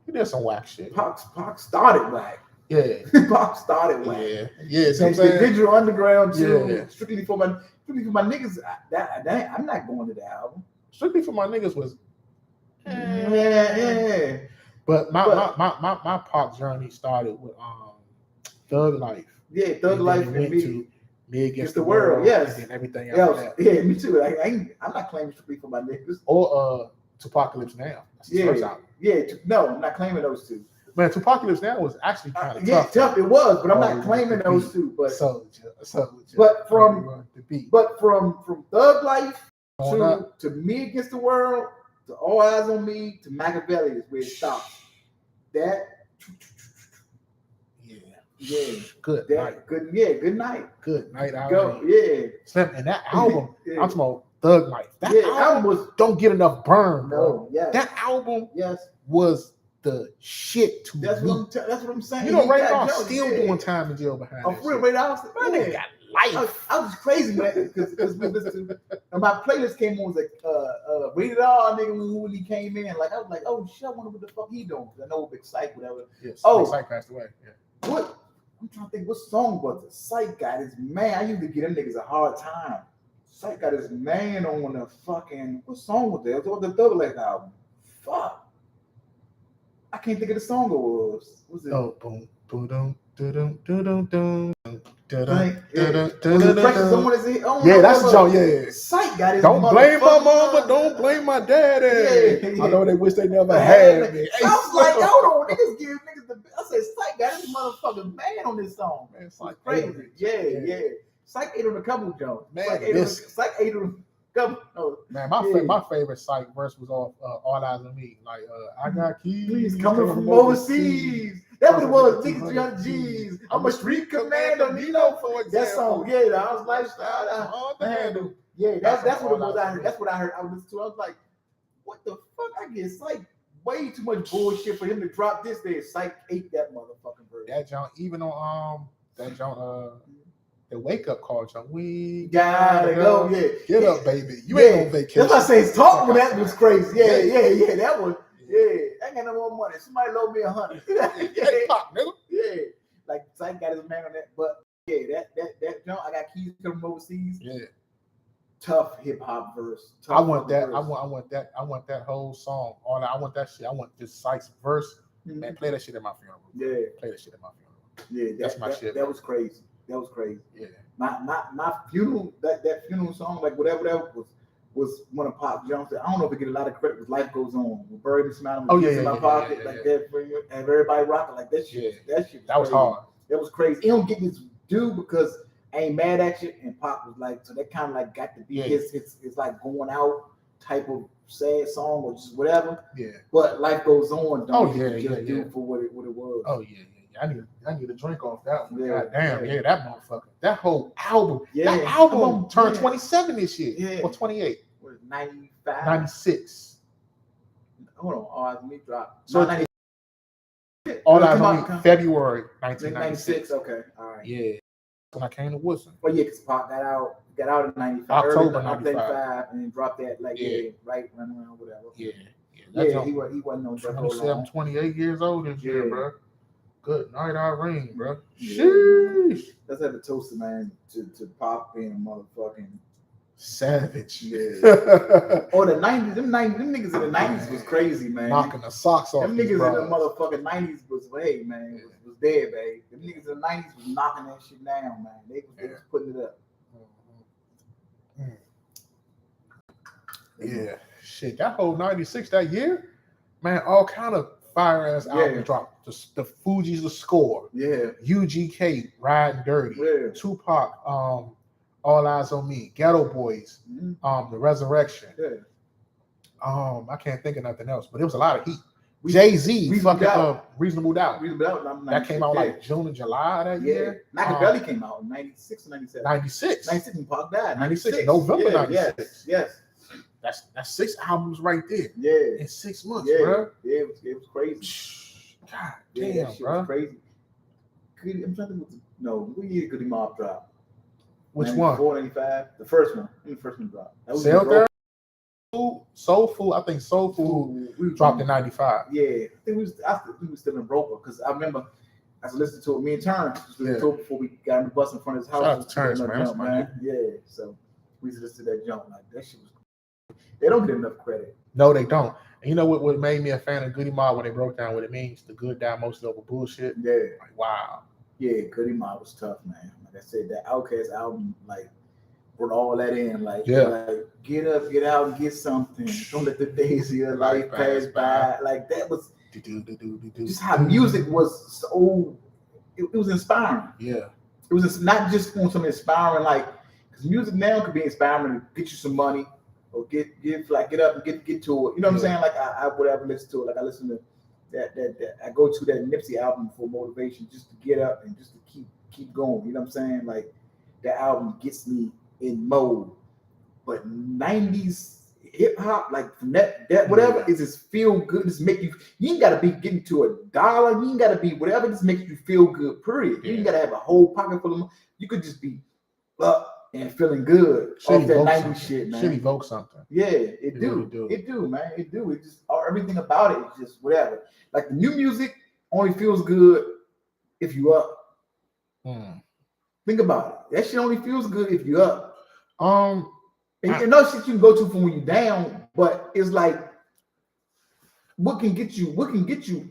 he did some whack shit.
Pac started whack.
Yeah.
Pac started whack.
Yeah. So
the Digital Underground too.
Yeah.
Strictly for my niggas. I'm not going to the album.
Strictly for my niggas was.
Yeah.
But my Pac journey started with Thug Life.
Yeah, Thug Life and
went
me.
To Me Against the
World.
World.
Yes.
And then everything
else.
That.
Yeah, me too. I'm not claiming Strictly for my niggas.
Or Tupacalypse Now. That's his first album.
Yeah. No, I'm not claiming those two.
Man, Tupacalypse Now was actually kind of
tough.
tough.
It was, but I'm not claiming those two. But
but
from Thug Life to Me Against the World to All Eyes on Me to Machiavelli is where it stops. That. Yeah. Good night. Good night.
Good night.
Go. Yeah.
Slim, and that album, I'm talking about Thug Life. That album was don't get enough burn, bro.
Yeah.
That album was the shit to
that's
me.
That's what I'm saying.
You know, Ray Ross still doing time in jail behind that
shit. Ray Ross,
that nigga got life.
I was crazy, man, because my playlist came on was like Rated R, nigga, when he came in. Like I was like, oh shit, I wonder what the fuck he doing. Because I know Big Psych, whatever.
Yes, Big Psych passed away. Yeah.
What? I'm trying to think what song was it. Psych got his man. I used to give them niggas a hard time. Psych got his man on the fucking what song was that? It was the Thug Life album. Fuck. I can't think of the song it was. What was it?
Oh, boom, boom, dum, dum, dum, dum, dum.
Yeah, that's the
joke. Yeah.
Psych got his.
Don't blame my mama. Don't blame my daddy. Yeah. I know they wish they never had me.
I was like, hold on, niggas give niggas the. I said, Psych got his motherfucking man on this song. Man, it's like crazy. Yeah. Psych ate on a couple jumps.
Man,
Psych ate on a couple. Oh,
man, my favorite Psych verse was off All Eyes on Me. Like, I got keys
coming from overseas. That's what it was. Niggas 300 G's. I'm a street commander. Nino, for example. That song, yeah. I was lifestyle. Yeah, that's what it was. I heard. That's what I heard. I listened to. I was like, what the fuck? I get Psych way too much bullshit for him to drop this. There, Psych ate that motherfucking bird.
That John, even on the wake up call, John. We
gotta go. Yeah,
get up, baby. You ain't on vacation.
That's why I say his talk when that was crazy. Yeah. That was. Yeah, I ain't got no more money. Somebody loaned me 100. Yeah, like Psych got his man on that. But yeah, that jump. I got keys coming from overseas.
Yeah,
tough hip hop verse.
I want that. Verse. I want that whole song. I want that shit. I want this Psych's verse. Mm-hmm. Man, play that shit at my funeral.
Yeah,
play that shit at my funeral.
Yeah, that's my shit. That was crazy. Yeah, my funeral. That funeral song, like whatever was one of Pop Jones. I don't know if it get a lot of credit because Life Goes On. With Bird and Smile in my pocket, like that, and everybody rocking like that shit.
Yeah.
That shit.
That was hard.
That was crazy. He don't get his due because I ain't mad at you. And Pop was like, so that kind of like got to be his. It's like going out type of sad song or just whatever.
Yeah.
But Life Goes On. Don't
do
for what it was.
Oh yeah. I need a drink off that one. God damn, that motherfucker. That whole album. Yeah. That album turned 27 this year. Yeah. Or 28.
What, 95?
96.
Hold on. All Eyes on Me dropped.
So 96. All Eyes on Me, February 1996.
Okay. All right.
Yeah. When I came to Woodson.
Well, yeah, because Pop got out in 95.
October 95.
And then dropped that right around whatever.
Yeah.
He wasn't on
27, 28 years old this year, bro. Good night, Irene, bro.
Yeah. Sheesh. Let's have a toast, man, to Pop being a motherfucking
savage.
Yeah. Or the 90s, them niggas in the 90s was crazy, man.
Knocking the socks off.
Them niggas in the motherfucking 90s was dead, babe. Them niggas in the 90s was knocking that shit down, man. They was putting it up.
Yeah. Shit, that whole 96, that year, man, all kind of fire ass album dropped. The Fugees, The Score. Yeah. UGK, Riding Dirty.
Yeah.
Tupac, All Eyes on Me. Ghetto Boys, The Resurrection.
Yeah.
I can't think of nothing else, but it was a lot of heat. Jay-Z, fucking Reasonable Doubt. That came out like June and July that year.
Machiavelli came out in 96 or 97.
96.
96 and Pac died.
96. November 96.
Yes.
That's 6 albums right there.
Yeah.
In 6 months, bro.
Yeah, it was crazy.
God damn,
that shit
bro.
was crazy. I'm trying to think. What year Goody Mob dropped?
Which
94,
one?
95. The first one. The first one dropped. That was
Cell Therapy? Soul Food. I think Soul Food dropped in 95.
Yeah. I think we was still in Broker because I remember I was listening to it. Me and Terrence was listening to it before we got in the bus in front of his house.
Shout out to Terrence, man.
Jump, man. Yeah. So we used to listen to that jump. Like, that shit was cool. They don't get enough credit.
No, they don't. And you know what made me a fan of Goody Mob when they broke down what it means? The good die mostly over bullshit.
Yeah.
Like, wow.
Yeah, Goody Mob was tough, man. Like I said, that Outkast album, like, brought all that in. Like, like, get up, get out, and get something. Don't let the days of your life pass by. Like, that was just how music was so. It was inspiring.
Yeah.
It was not just on some inspiring, like, because music now could be inspiring to get you some money or get up and get to it. You know what I'm saying? Like, I would ever listen to it. Like, I listen to that I go to that Nipsey album for motivation, just to get up and just to keep going. You know what I'm saying? Like, that album gets me in mode. But 90s hip hop, like from that whatever, is just feel good. Just make you ain't gotta be getting to $1. You ain't gotta be whatever. Just makes you feel good. Period. You ain't gotta have a whole pocket full of money. You could just be up and feeling good off that 90s shit, man.
Should evoke something.
Yeah, it do, man. It do. It just everything about it is just whatever. Like, the new music only feels good if you up. Think about it. That shit only feels good if you up. And no shit you can go to from when you down, but it's like, what can get you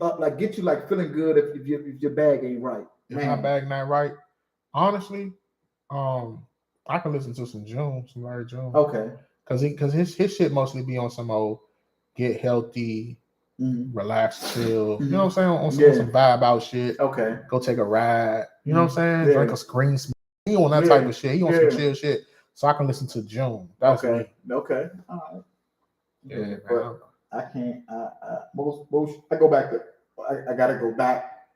up, like get you like feeling good if your bag ain't right.
If my bag not right, honestly, I can listen to some Larry June.
Okay.
Because his shit mostly be on some old get healthy, relax, chill. You know what I'm saying? On some vibe out shit.
Okay.
Go take a ride. You know what I'm saying? Drink a green smoothie. He on that type of shit. He on some chill shit. So I can listen to June. That's me.
Okay. All right.
Yeah,
but
man.
I can't. Most I go back to. I gotta go back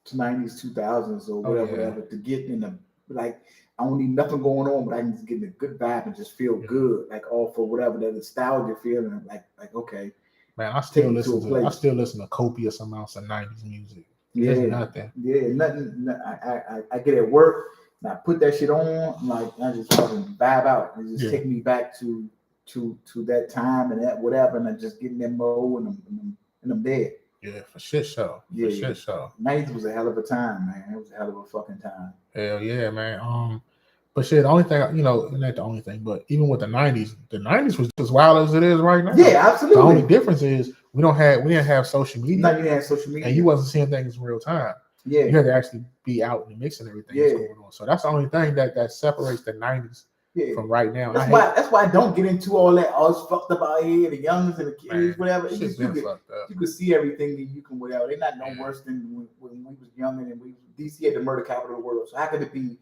to 90s, 2000s, or whatever, to get in the, like, I don't need nothing going on, but I can just get in a good vibe and just feel good, like, all for whatever that nostalgia feeling, like okay.
Man, I still listen to copious amounts of 90s music.
Yeah,
there's nothing.
Yeah, nothing. I get at work and I put that shit on, like, I just fucking vibe out. It just take me back to that time and that whatever, and I just get in that mode and I'm dead.
Yeah, for shit show. For shit show.
90s was a hell of a time, man. It was a hell of a fucking time.
Hell yeah, man. But shit, the only thing, not the only thing, but even with the 90s was just as wild as it is right now.
Yeah, absolutely.
The only difference is we didn't have social media.
No, you didn't have social media.
And you wasn't seeing things in real time.
Yeah.
You had to actually be out in the mix and everything that's going on. So that's the only thing that separates the 90s from right now.
That's why I don't get into all that. Oh, it's fucked up out here, the youngins and the kids, whatever. It's just, you can see everything and you can whatever. They're not no worse than when we was younger and DC had the murder capital of the world. So how could it be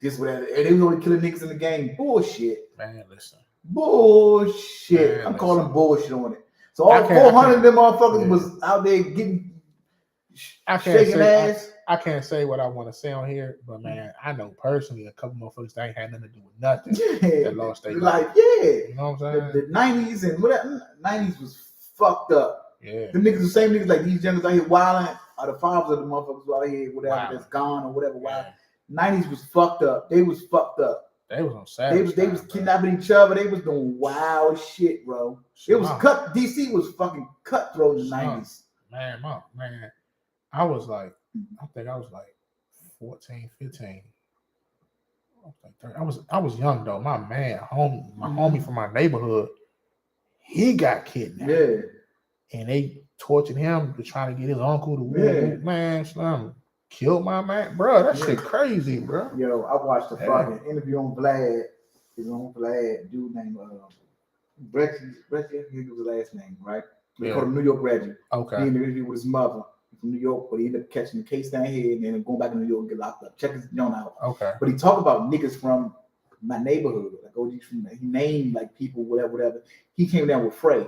this whatever? And they was only killing niggas in the game. Bullshit.
Man, listen.
Bullshit. I'm calling bullshit on it. So all 400 of them motherfuckers was out there getting shaking ass.
I can't say what I want to say on here, but man, I know personally a couple motherfuckers that ain't had nothing to do with nothing. That lost their life.
You
know what I'm saying?
The 90s and whatever. 90s was fucked up.
Yeah.
The niggas, the same niggas like these youngers out here wilding, are the fathers of the motherfuckers out here, whatever that's gone or whatever. Wild. 90s was fucked up. They was fucked up.
They was on savage.
They was kidnapping each other. They was doing wild shit, bro. It was cut. DC was fucking cutthroat in the 90s.
Man, I was like, I think I was like 14, 15. I was young though. My homie from my neighborhood, he got kidnapped.
Yeah.
And they tortured him to try to get his uncle to man, Slim killed my man, bro. That shit crazy, bro.
Yo, I watched a fucking interview on Vlad. It's on Vlad, dude named Brett, I think was the last name, right? They called him New York Reggie.
Okay.
He in the interview with his mother from New York, but he ended up catching the case down here and then going back to New York and get locked up. Check his joint out.
Okay.
But he talked about niggas from my neighborhood, like OGs from he named like people, whatever. He came down with Frey.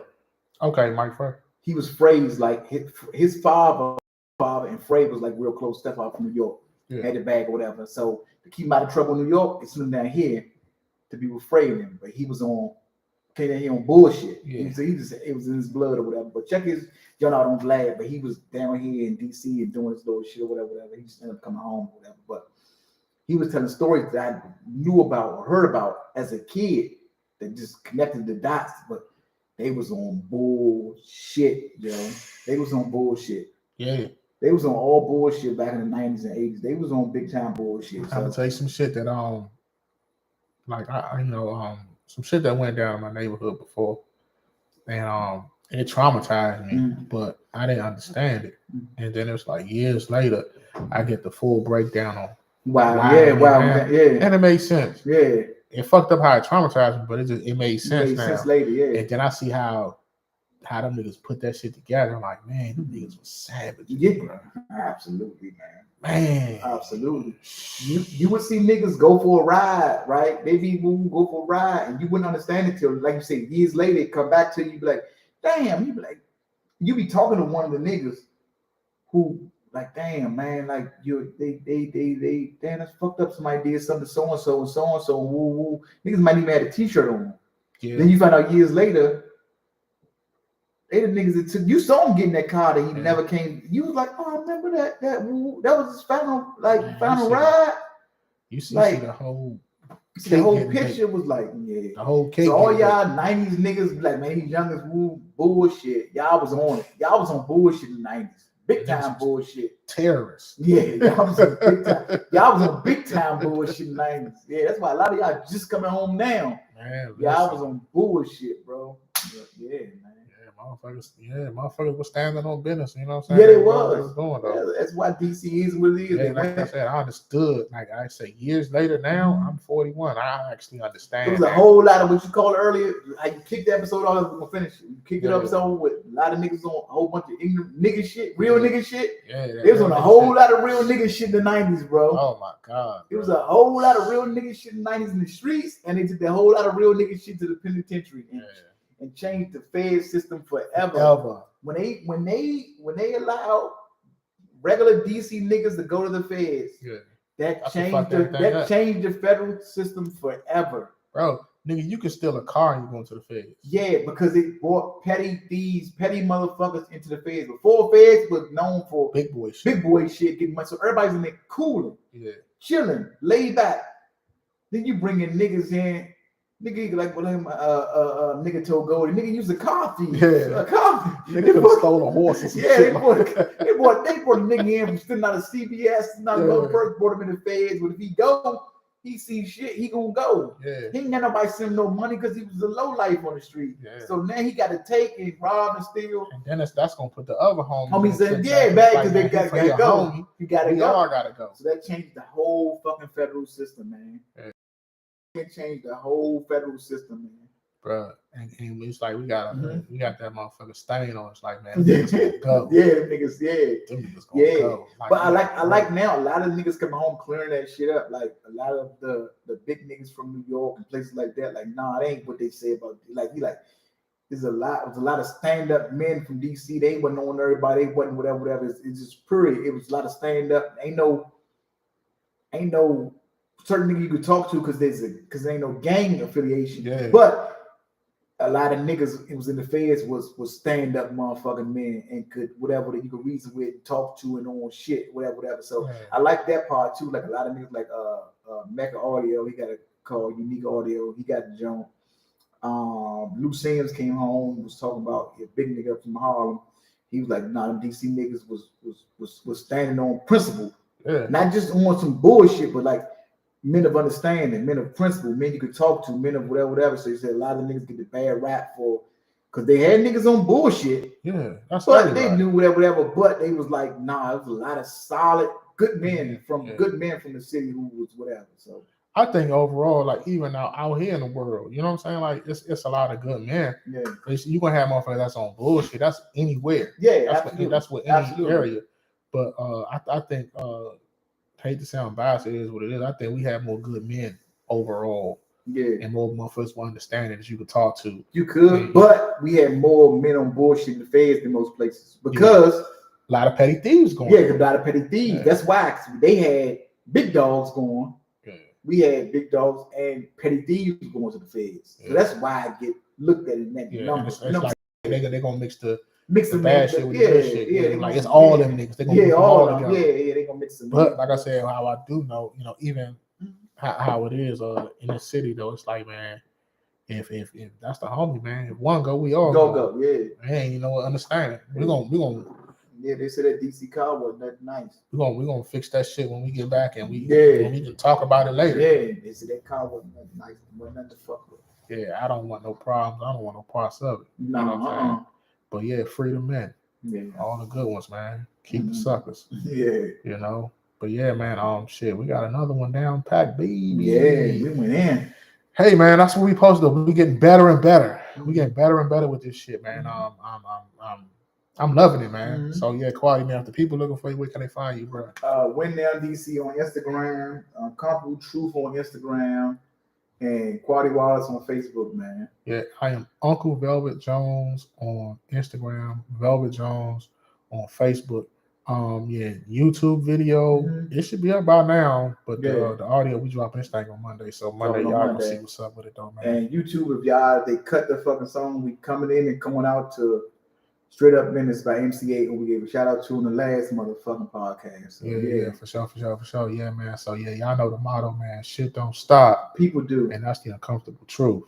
Okay, Mike Frey.
He was Frey's like his father and Frey was like real close step out from New York. Had the bag or whatever. So to keep him out of trouble in New York, it's him down here to be with Frey and him. But he was came down here on bullshit.
Yeah.
So he just it was in his blood or whatever. But check his John out on Vlad, but he was down here in DC and doing his little shit or whatever. He just ended up coming home or whatever. But he was telling stories that I knew about or heard about as a kid that just connected the dots, but they was on bullshit, yo. They was on bullshit.
Yeah.
They was on all bullshit back in the 90s and 80s. They was on big time bullshit.
I'm gonna tell you some shit that like I some shit that went down in my neighborhood before, and it traumatized me, but I didn't understand it. And then it was like years later, I get the full breakdown on
wow, yeah,
and it made sense.
Yeah,
it fucked up how it traumatized me, but it made sense now.
Sense later, yeah.
And then I see how them niggas put that shit together. I'm like, man, them niggas was savages.
Yeah,
bro.
Absolutely, man.
Man,
absolutely. You would see niggas go for a ride, right? They be moving, go for a ride, and you wouldn't understand it till, like you say, years later, they come back to you, be like, damn, you be like, you be talking to one of the niggas who, like, damn, man, like they damn, that's fucked up. Somebody did something so and so and so and so. Woo woo. Niggas might even have a t-shirt on. Yeah. Then you find out years later, they the niggas that took you saw him get in that car that he never came. You was like, oh, I remember that was his final ride.
You see,
like,
the whole
picture was like, yeah.
The whole cake.
So all y'all 90s niggas like, man, these youngest bullshit. Y'all was on it. Y'all was on bullshit in the 90s. Big time bullshit.
Terrorists.
Yeah, y'all was on big time. Y'all was on big time bullshit in the 90s. Yeah, that's why a lot of y'all just coming home now. Man, y'all was on bullshit, bro. Yeah, man.
Motherfuckers was standing on business, you know what I'm saying?
Yeah, they was.
Doing,
yeah, that's why DC is what it is.
Yeah, like I said, I understood. Like I say, years later now, I'm 41. I actually understand.
There was a whole lot of what you called earlier, how you kicked the episode off, I'm gonna finish it. You kicked it up so with a lot of niggas on a whole bunch of ignorant nigga shit, real nigga shit. Yeah, it was on a whole lot of real nigga shit in the 90s, bro.
Oh my God.
It was a whole lot of real nigga shit in the 90s in the streets, and they took a whole lot of real nigga shit to the penitentiary. And changed the Fed system forever. When they allowed regular DC niggas to go to the Feds, that changed the federal system forever.
Bro, nigga, you can steal a car and you going to the Feds.
Yeah, because it brought petty thieves, petty motherfuckers into the Feds. Before Feds was known for
big boy
shit, getting money. So everybody's in there cooling, chilling, laid back. Then you bring in niggas in. Nigga, like what him, nigga told Goldie, nigga used a car thief. A car thief.
Nigga stole a horse or some shit.
They brought a nigga in from sitting out of CBS, not go first, brought him in the Feds. But if he go, he see shit, he gonna go. He ain't got nobody send him no money because he was a low life on the street. So now he got to take and rob and steal.
And then that's gonna put the other
homies in bad because they gotta go. You gotta go.
All gotta go.
So that changed the whole fucking federal system, man. It changed the whole federal system, man.
Bro, and it's like we got that motherfucker stain on us, like, man, niggas go.
Niggas,
Them niggas gonna go.
Like, but I like now a lot of niggas coming home clearing that shit up. Like a lot of the big niggas from New York and places like that. Like, nah, it ain't what they say about there's a lot of stand up men from DC. They wasn't on everybody. They wasn't whatever. It's just period. It was a lot of stand up. Ain't no certain nigga you could talk to because there ain't no gang affiliation. But a lot of niggas it was in the Feds was stand up motherfucking men and could whatever that you could reason with, talk to and on shit, whatever. So I like that part too. Like a lot of niggas like Mecca Audio, he got a call Unique Audio, he got the joint. Lou Sims came home, was talking about a big nigga from Harlem. He was like, nah, them DC niggas was standing on principle. Not just on some bullshit, but like men of understanding, men of principle, men you could talk to, men of whatever. So he said a lot of niggas get the bad rap for because they had niggas on bullshit. But they knew whatever. But they was like, nah, it was a lot of solid, good men from the city who was whatever. So
I think overall, like even out here in the world, you know what I'm saying? Like it's a lot of good men. You gonna have motherfuckers that's on bullshit. That's anywhere. That's what any area. But I think hate to sound biased, it is what it is. I think we have more good men overall. And more motherfuckers with understanding that you could talk to.
You could, but we had more men on bullshit in the Feds than most places. Because
a lot of petty thieves going on.
A lot of petty thieves. That's why they had big dogs going. We had big dogs and petty thieves going to the Feds. So that's why I get looked at in that number.
It's like they're gonna mix the
mix
the
them
bad
in.
shit with
Yeah,
the good shit.
yeah,
Yeah,
they
like
gonna-
it's all
yeah.
them niggas. They gonna
Yeah,
group them
all
all
of them.
together.
Yeah, they gonna mix them.
But
in.
like I said, how I do know, even how it is in the city though, it's like, man, if that's the homie, man, if one go, we all
go. Yeah,
man, you know what? Understand it. We're gonna
yeah. They said that DC Cowboy, that's nice.
we're gonna fix that shit when we get back and we can talk about it later.
Yeah, they said that Cowboy nice, but nothing to fuck with.
Yeah, I don't want no problems. I don't want no parts of it.
No,
you know what I'm saying? But yeah, free the men.
Yeah,
all the good ones, man. Keep the suckers.
Yeah,
you know. But yeah, man. Shit, we got another one down pat, baby.
Yeah, we went in.
Hey, man, that's what we supposed to do. We getting better and better. We getting better and better with this shit, man. I'm loving it, man. So yeah, quality, man. If the people looking for you, where can they find you, bro?
Win Down DC on Instagram, Comfortable Truth on Instagram, and Quality Wallace on Facebook, man.
Yeah, I am Uncle Velvet Jones on Instagram, Velvet Jones on Facebook. Yeah, YouTube video. It should be up by now, but the audio we dropping this thing on Monday. So Monday, y'all gonna see what's up with it though, man.
And YouTube, if they cut the fucking song, we coming in and coming out to Straight Up Minutes by MC8, who we gave a shout out to in the last motherfucking podcast. So,
yeah, for sure. Yeah, man. So yeah, y'all know the motto, man. Shit don't stop.
People do.
And that's the uncomfortable truth.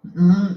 Mm-hmm.